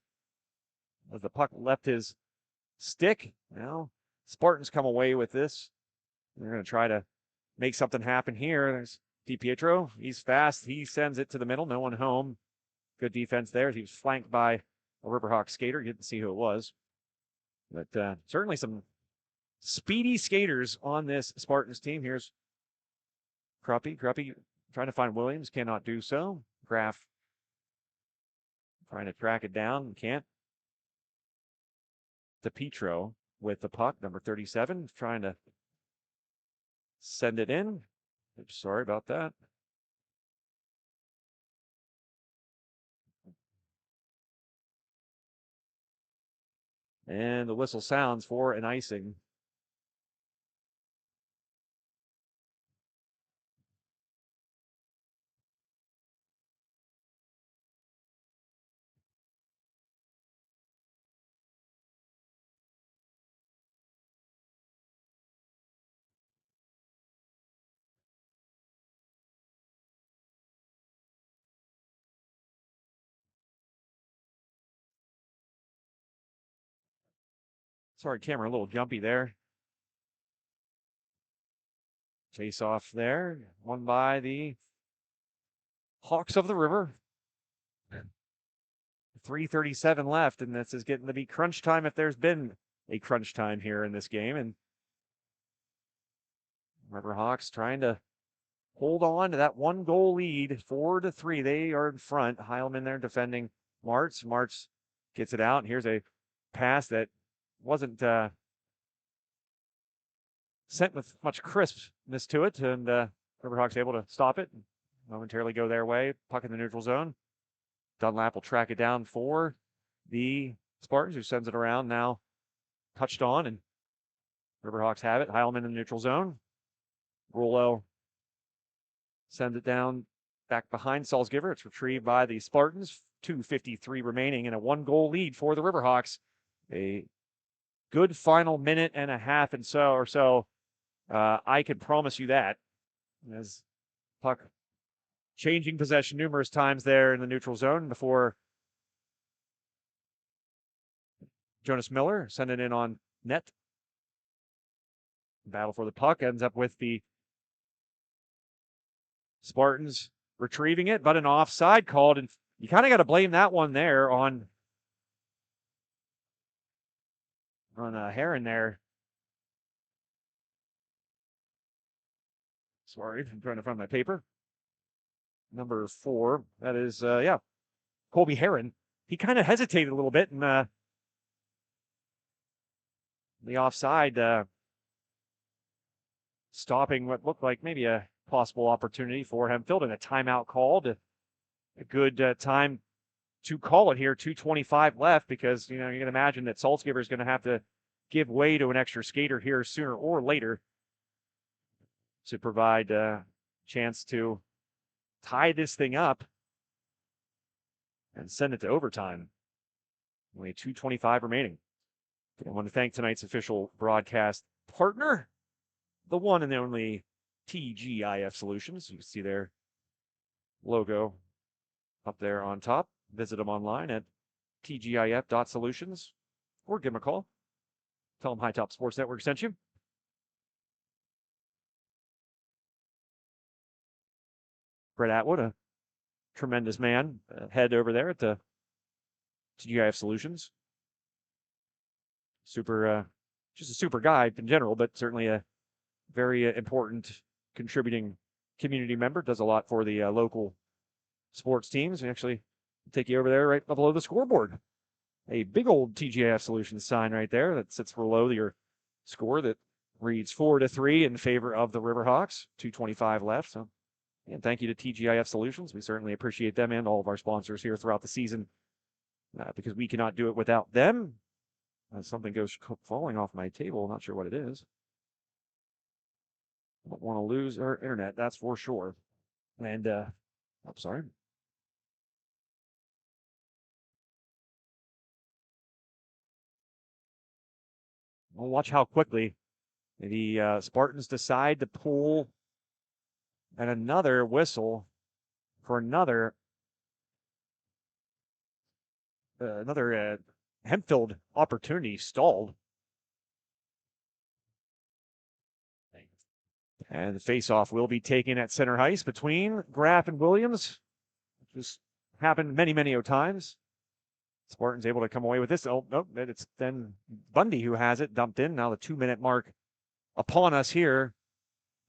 as the puck left his stick. Now, Spartans come away with this. They're going to try to make something happen here. There's DiPietro. He's fast. He sends it to the middle. No one home. Good defense there. He was flanked by a Riverhawk skater. You didn't see who it was. But certainly some speedy skaters on this Spartans team. Here's Kruppy. Kruppy trying to find Williams. Cannot do so. Graf trying to track it down. Can't. DiPietro with the puck. Number 37. Trying to send it in. Oops, sorry about that. And the whistle sounds for an icing. Sorry, camera, a little jumpy there. Face off there. Won by the Hawks of the River. 3:37 left, and this is getting to be crunch time if there's been a crunch time here in this game. And Riverhawks trying to hold on to that 1-goal lead, 4-3. They are in front. Heilman there defending Martz. Martz gets it out. And here's a pass that wasn't sent with much crispness to it, and Riverhawks able to stop it and momentarily go their way. Puck in the neutral zone. Dunlap will track it down for the Spartans, who sends it around now. Touched on, and Riverhawks have it. Heilman in the neutral zone. Rollo sends it down back behind Salzgiver. It's retrieved by the Spartans. 2:53 remaining and a 1-goal lead for the Riverhawks. A good final minute and a half and so. I can promise you that. As puck changing possession numerous times there in the neutral zone before Jonas Miller sent it in on net. Battle for the puck ends up with the Spartans retrieving it, but an offside called, and you kind of got to blame that one there on Heron there. Sorry, I'm trying to find my paper. Number 4, that is, Colby Heron. He kind of hesitated a little bit, and the offside stopping what looked like maybe a possible opportunity for Hempfield, and a timeout called. A good time to call it here. 2:25 left, because you can imagine that Salzgiver is going to have to give way to an extra skater here sooner or later to provide a chance to tie this thing up and send it to overtime. Only 2:25 remaining. I want to thank tonight's official broadcast partner, the one and only TGIF Solutions. You can see their logo up there on top. Visit them online at tgif.solutions or give them a call. Tell them High Top Sports Network sent you. Brett Atwood, a tremendous man, head over there at the TGIF Solutions. Just a super guy in general, but certainly a very important contributing community member. Does a lot for the local sports teams. We actually take you over there right below the scoreboard. A big old TGIF Solutions sign right there that sits below your score that reads 4-3 in favor of the Riverhawks. 2:25 left. So, and thank you to TGIF Solutions. We certainly appreciate them and all of our sponsors here throughout the season, because we cannot do it without them. Something goes falling off my table. Not sure what it is. Don't want to lose our internet, that's for sure. And I'm sorry. We'll watch how quickly the Spartans decide to pull and another whistle for another Hempfield opportunity stalled. And the face-off will be taken at center ice between Graff and Williams. This happened many, many times. Spartans able to come away with this. Oh, no, it's then Bundy who has it dumped in. Now the 2-minute mark upon us here.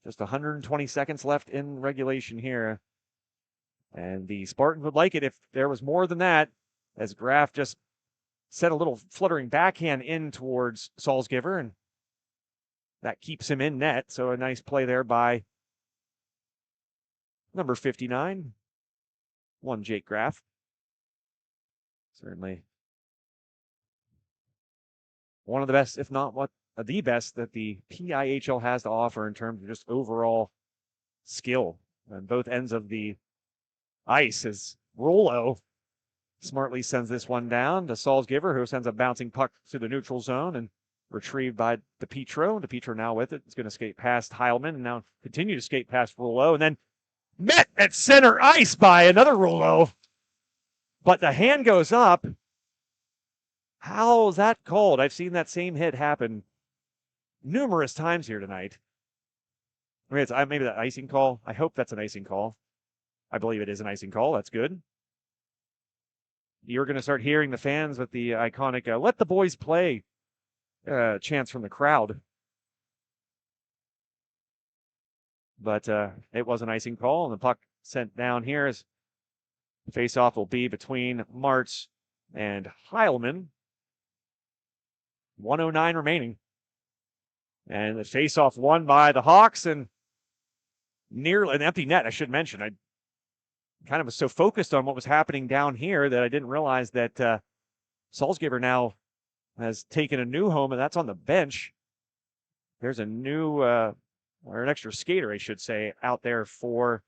Just 120 seconds left in regulation here. And the Spartans would like it if there was more than that, as Graff just set a little fluttering backhand in towards Salzgiver, and that keeps him in net. So a nice play there by number 59, Jake Graff. Certainly one of the best, if not the best, that the PIHL has to offer in terms of just overall skill on both ends of the ice. As Rollo smartly sends this one down to Salzgiver, who sends a bouncing puck to the neutral zone and retrieved by DePietro. DePietro now with it. It's going to skate past Heilman and now continue to skate past Rollo, and then met at center ice by another Rollo. But the hand goes up. How's that called? I've seen that same hit happen numerous times here tonight. I mean, it's maybe that icing call. I hope that's an icing call. I believe it is an icing call. That's good. You're going to start hearing the fans with the iconic "Let the boys play" chants from the crowd. but it was an icing call, and the puck sent down here as the faceoff will be between Martz and Heilman. 1:09 remaining. And the faceoff won by the Hawks, and nearly an empty net, I should mention. I kind of was so focused on what was happening down here that I didn't realize that Salzgiver now has taken a new home, and that's on the bench. There's a new, or an extra skater, I should say, out there for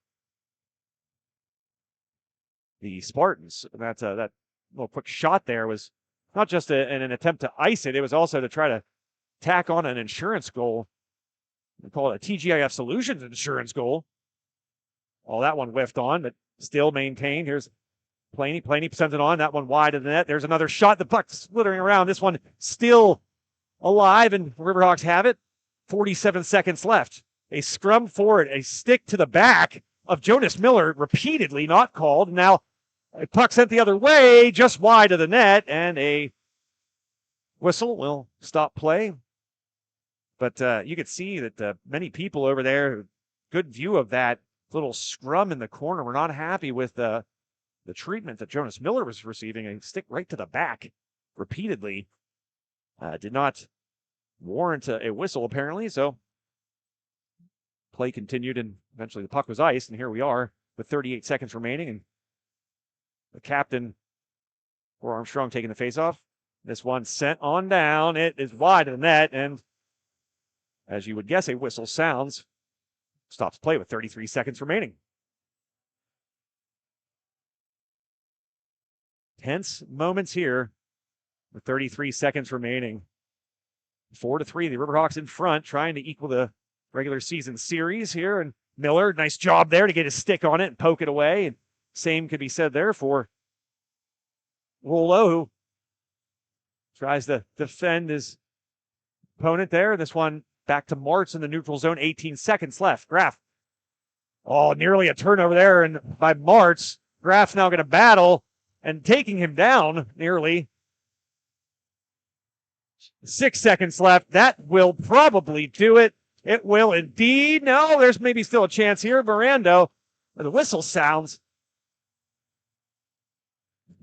the Spartans. That's that little quick shot there was not just an attempt to ice it. It was also to try to tack on an insurance goal. We call it a TGIF Solutions insurance goal. All that one whiffed on, but still maintained. Here's Planey sends it on. That one wide of the net. There's another shot. The puck slithering around. This one still alive, and Riverhawks have it. 47 seconds left. A scrum forward, a stick to the back of Jonas Miller, repeatedly not called. Now a puck sent the other way, just wide of the net, and a whistle will stop play. But you could see that many people over there, good view of that little scrum in the corner, were not happy with the treatment that Jonas Miller was receiving. A stick right to the back repeatedly did not warrant a whistle, apparently. So play continued, and eventually the puck was iced, and here we are with 38 seconds remaining, and the captain for Armstrong taking the faceoff. This one sent on down. It is wide of the net, and as you would guess, a whistle sounds. Stops play with 33 seconds remaining. Tense moments here with 33 seconds remaining. 4-3, the Riverhawks in front, trying to equal the regular season series here. And Miller, nice job there to get his stick on it and poke it away. And same could be said there for Rollo, who tries to defend his opponent there. This one back to Martz in the neutral zone, 18 seconds left. Graf. Oh, nearly a turnover there, and by Martz. Graf's now going to battle and taking him down nearly. 6 seconds left. That will probably do it. It will indeed. No, there's maybe still a chance here. Mirando, the whistle sounds.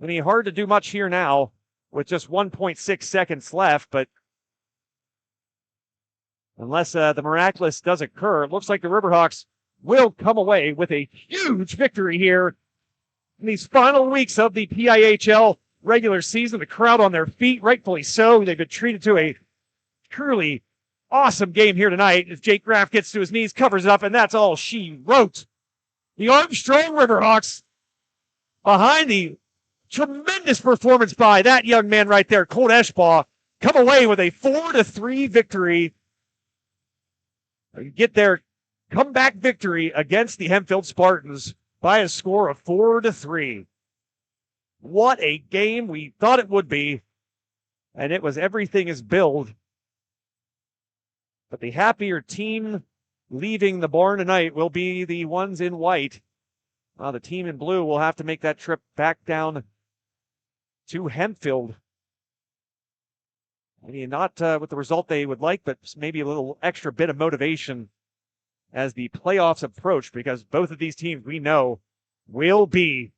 I mean, hard to do much here now with just 1.6 seconds left, but unless the miraculous does occur, it looks like the Riverhawks will come away with a huge victory here in these final weeks of the PIHL regular season. The crowd on their feet, rightfully so. They've been treated to a truly awesome game here tonight as Jake Graf gets to his knees, covers it up, and that's all she wrote. The Armstrong Riverhawks, behind the tremendous performance by that young man right there, Colt Eschbaugh, come away with a 4-3 victory. Get their comeback victory against the Hempfield Spartans by a score of 4-3. What a game we thought it would be, and it was everything is billed. But the happier team leaving the barn tonight will be the ones in white. The team in blue will have to make that trip back down to Hempfield. Maybe not with the result they would like, but maybe a little extra bit of motivation as the playoffs approach, because both of these teams we know will be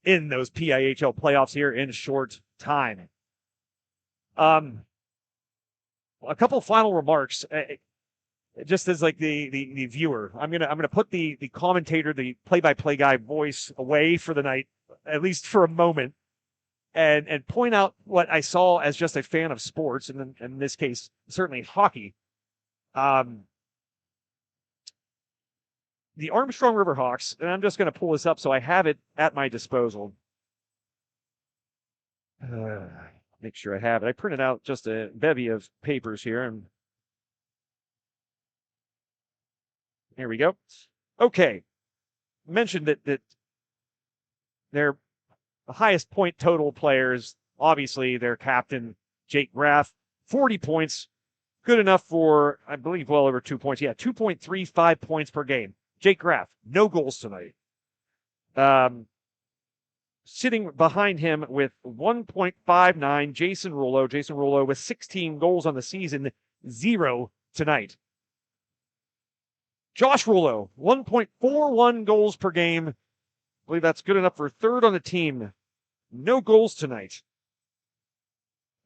in those PIHL playoffs here in short time. A couple final remarks, just as like the viewer. I'm gonna put the commentator, the play-by-play guy voice away for the night, at least for a moment, and point out what I saw as just a fan of sports, and in this case, certainly hockey. The Armstrong Riverhawks, and I'm just going to pull this up so I have it at my disposal. Make sure I have it. I printed out just a bevy of papers here, and here we go. Okay. Mentioned that they're the highest point total players, obviously their captain, Jake Graf, 40 points, good enough for, I believe, well over 2 points. Yeah, 2.35 points per game. Jake Graf, no goals tonight. Sitting behind him with 1.59, Jason Rollo. Jason Rollo with 16 goals on the season, 0 tonight. Josh Rulo, 1.41 goals per game. I believe that's good enough for third on the team. No goals tonight.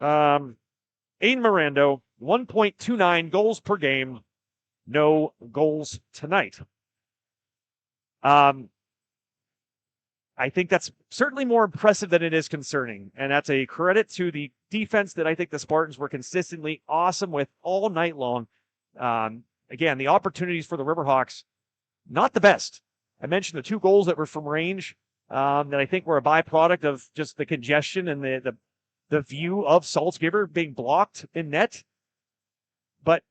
Aiden Mirando, 1.29 goals per game. No goals tonight. I think that's certainly more impressive than it is concerning. And that's a credit to the defense that I think the Spartans were consistently awesome with all night long. Again, the opportunities for the Riverhawks, not the best. I mentioned the 2 goals that were from range that I think were a byproduct of just the congestion and the view of Salzgiver being blocked in net. But,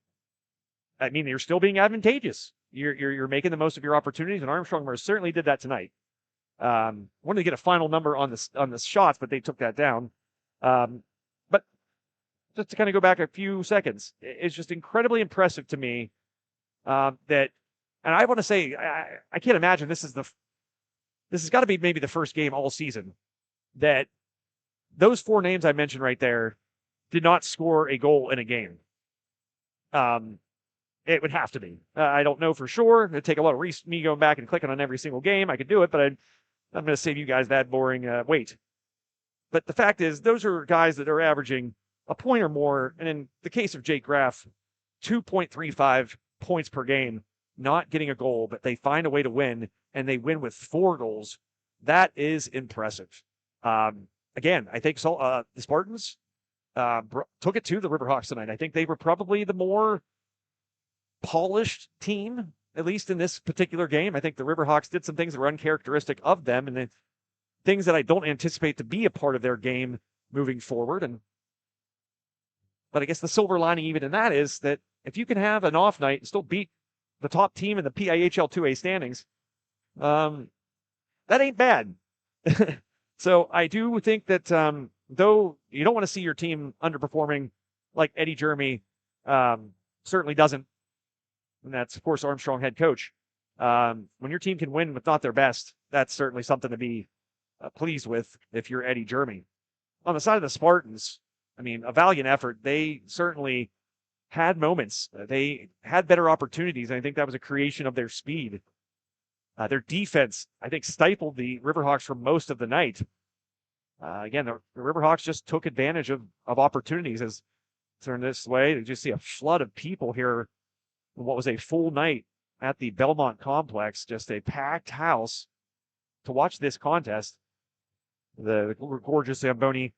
I mean, you're still being advantageous. You're making the most of your opportunities, and Armstrong certainly did that tonight. Wanted to get a final number on the shots, but they took that down. But just to kind of go back a few seconds, it's just incredibly impressive to me that, and I want to say, I can't imagine this has got to be maybe the first game all season that those 4 names I mentioned right there did not score a goal in a game. It would have to be. I don't know for sure. It'd take a lot of me going back and clicking on every single game. I could do it, but I'm going to save you guys that boring wait. But the fact is, those are guys that are averaging a point or more, and in the case of Jake Graff, 2.35 points per game, not getting a goal, but they find a way to win, and they win with 4 goals. That is impressive. Again, I think the Spartans took it to the Riverhawks tonight. I think they were probably the more polished team, at least in this particular game. I think the Riverhawks did some things that were uncharacteristic of them, and the things that I don't anticipate to be a part of their game moving forward. But I guess the silver lining even in that is that if you can have an off night and still beat the top team in the PIHL 2A standings, that ain't bad. So I do think that though you don't want to see your team underperforming like Eddie Jeremy certainly doesn't, and that's, of course, Armstrong head coach. When your team can win with not their best, that's certainly something to be pleased with if you're Eddie Jeremy. On the side of the Spartans, I mean, a valiant effort. They certainly had moments. They had better opportunities, and I think that was a creation of their speed. Their defense, I think, stifled the Riverhawks for most of the night. Again, the Riverhawks just took advantage of opportunities. As turn this way, you just see a flood of people here. What was a full night at the Belmont complex, just a packed house to watch this contest. The gorgeous Zamboni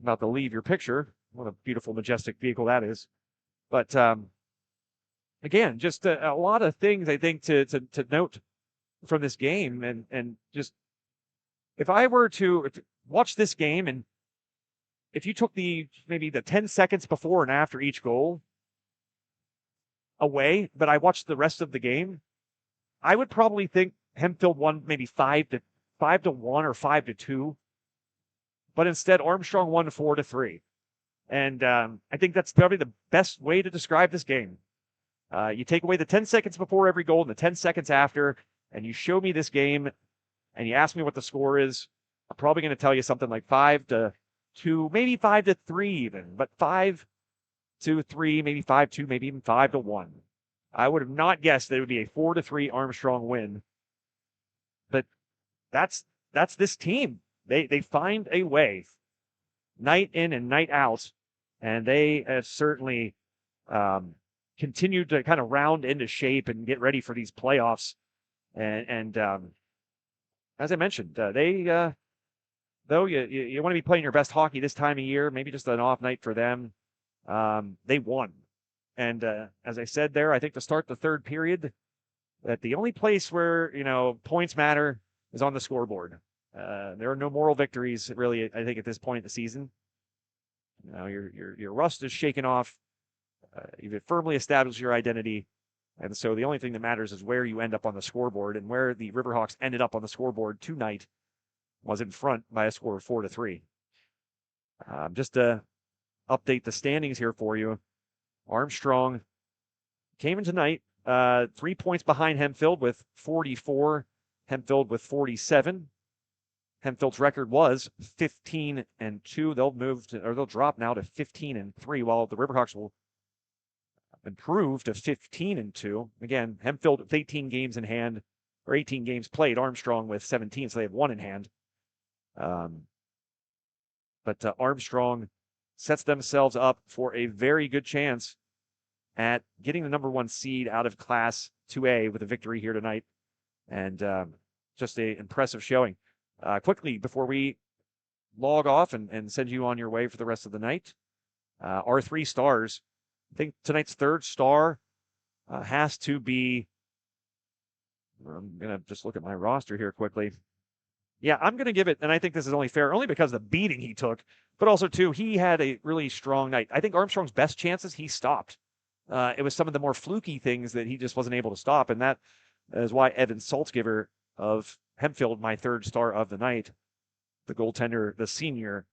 about to leave your picture. What a beautiful, majestic vehicle that is. But again, just a lot of things I think to note from this game, and just if I were to watch this game, and if you took maybe the 10 seconds before and after each goal away, but I watched the rest of the game, I would probably think Hempfield won maybe 5-1 or 5-2, but instead Armstrong won 4-3. And I think that's probably the best way to describe this game. You take away the 10 seconds before every goal and the 10 seconds after, and you show me this game, and you ask me what the score is, I'm probably going to tell you something like 5-2, maybe 5-3 even, but 5-3, maybe 5-2, maybe even 5-1. I would have not guessed that it would be a 4-3 Armstrong win. But that's this team. They find a way, night in and night out, and they have certainly continued to kind of round into shape and get ready for these playoffs. And as I mentioned, though you want to be playing your best hockey this time of year, maybe just an off night for them. They won. And as I said there, I think to start the third period, that the only place where, points matter is on the scoreboard. There are no moral victories, really, I think, at this point in the season. Your rust is shaken off. You've firmly established your identity. And so the only thing that matters is where you end up on the scoreboard, and where the Riverhawks ended up on the scoreboard tonight was in front by a score of 4-3. Just to update the standings here for you, Armstrong came in tonight 3 points behind Hempfield with 44, Hempfield with 47. Hempfield's record was 15-2. They'll drop now to 15-3, while the Riverhawks will improved to 15-2. Again, Hempfield with 18 games in hand, or 18 games played. Armstrong with 17, so they have 1 in hand. But Armstrong sets themselves up for a very good chance at getting the number 1 seed out of Class 2A with a victory here tonight. And just an impressive showing. Quickly, before we log off and send you on your way for the rest of the night, our 3 stars. I think tonight's 3rd star has to be, I'm going to just look at my roster here quickly. Yeah, I'm going to give it, and I think this is only fair, only because of the beating he took, but also, too, he had a really strong night. I think Armstrong's best chances, he stopped. It was some of the more fluky things that he just wasn't able to stop, and that is why Evan Saltzgiver of Hempfield, my 3rd star of the night, the goaltender, the senior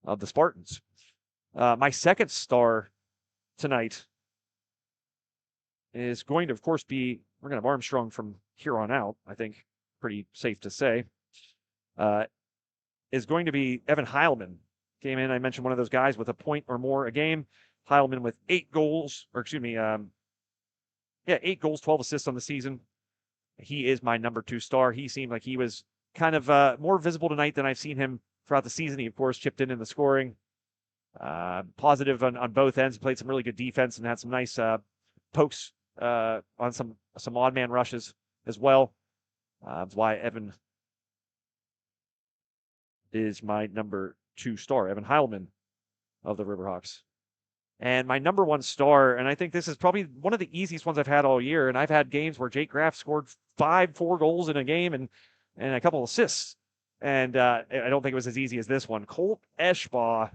of the Spartans. My 2nd star tonight is going to, of course, be, we're going to have Armstrong from here on out, I think, pretty safe to say, is going to be Evan Heilman. Came in, I mentioned one of those guys with a point or more a game. Heilman with 8 goals, or excuse me, 8 goals, 12 assists on the season. He is my number 2 star. He seemed like he was kind of more visible tonight than I've seen him throughout the season. He, of course, chipped in the scoring. Positive on both ends. Played some really good defense and had some nice pokes on some odd man rushes as well. That's why Evan is my number 2 star, Evan Heilman of the Riverhawks. And my number 1 star, and I think this is probably one of the easiest ones I've had all year, and I've had games where Jake Graff scored 4 goals in a game and a couple assists. And I don't think it was as easy as this one. Colt Eschbaugh,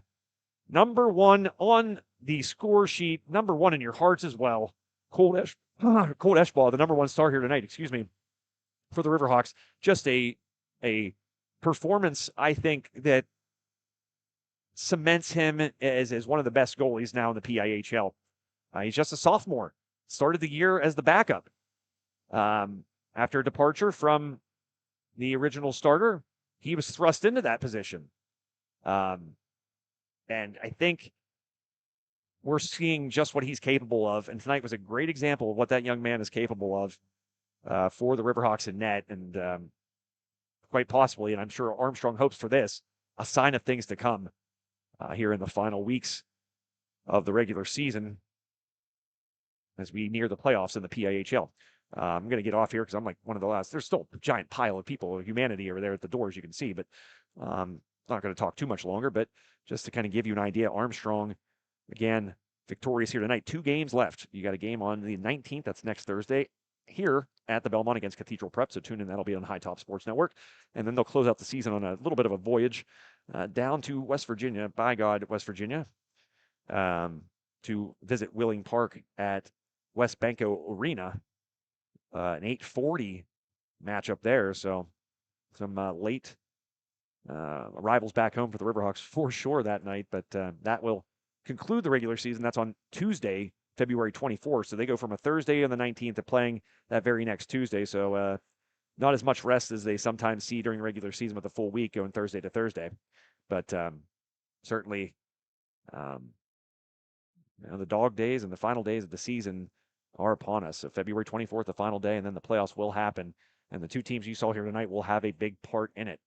number 1 on the score sheet, number 1 in your hearts as well. Colt Eschbaugh, the number 1 star here tonight, excuse me, for the Riverhawks. Just a performance, I think, that cements him as one of the best goalies now in the PIHL. He's just a sophomore. Started the year as the backup. After departure from the original starter, he was thrust into that position. And I think we're seeing just what he's capable of. And tonight was a great example of what that young man is capable of for the Riverhawks in net. And quite possibly, and I'm sure Armstrong hopes for this, a sign of things to come here in the final weeks of the regular season as we near the playoffs in the PIHL. I'm going to get off here because I'm like one of the last. There's still a giant pile of people, humanity over there at the doors, you can see, but not going to talk too much longer. But just to kind of give you an idea, Armstrong, again, victorious here tonight. 2 games left. You got a game on the 19th. That's next Thursday here at the Belmont against Cathedral Prep. So tune in. That'll be on High Top Sports Network. And then they'll close out the season on a little bit of a voyage down to West Virginia, by God, West Virginia, to visit Willing Park at West Banco Arena. An 8:40 matchup there. So some late arrivals back home for the Riverhawks for sure that night. But that will conclude the regular season. That's on Tuesday, February 24th. So they go from a Thursday on the 19th to playing that very next Tuesday. So not as much rest as they sometimes see during regular season with a full week going Thursday to Thursday. But certainly the dog days and the final days of the season are upon us. So February 24th, the final day, and then the playoffs will happen. And the 2 teams you saw here tonight will have a big part in it.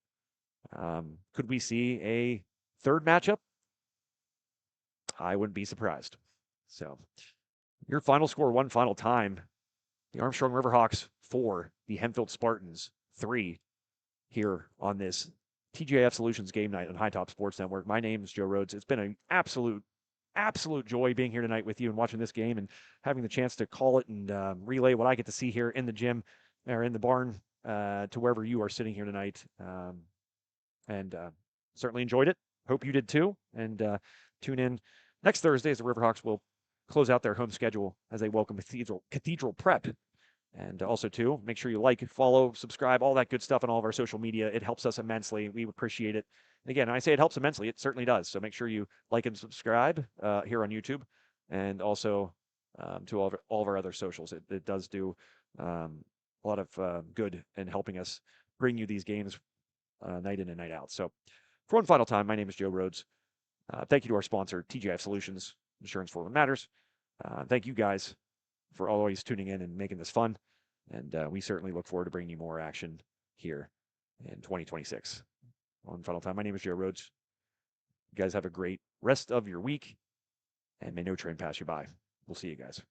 Could we see a 3rd matchup? I wouldn't be surprised. So your final score one final time. The Armstrong Riverhawks 4, the Hempfield Spartans 3 here on this TGIF Solutions game night on High Top Sports Network. My name is Joe Rhodes. It's been an absolute joy being here tonight with you and watching this game and having the chance to call it and relay what I get to see here in the gym or in the barn to wherever you are sitting here tonight. And certainly enjoyed it. Hope you did too. And tune in next Thursday as the Riverhawks will close out their home schedule as they welcome Cathedral Prep. And also, too, make sure you like, follow, subscribe, all that good stuff on all of our social media. It helps us immensely. We appreciate it. And again, I say it helps immensely. It certainly does. So make sure you like and subscribe here on YouTube and also to all of our other socials. It does do a lot of good in helping us bring you these games night in and night out. So for one final time, my name is Joe Rhodes. Thank you to our sponsor, TGIF Solutions. Insurance for what matters. Thank you guys for always tuning in and making this fun. And we certainly look forward to bringing you more action here in 2026. On Funnel Time, my name is Joe Rhodes. You guys have a great rest of your week, and may no train pass you by. We'll see you guys.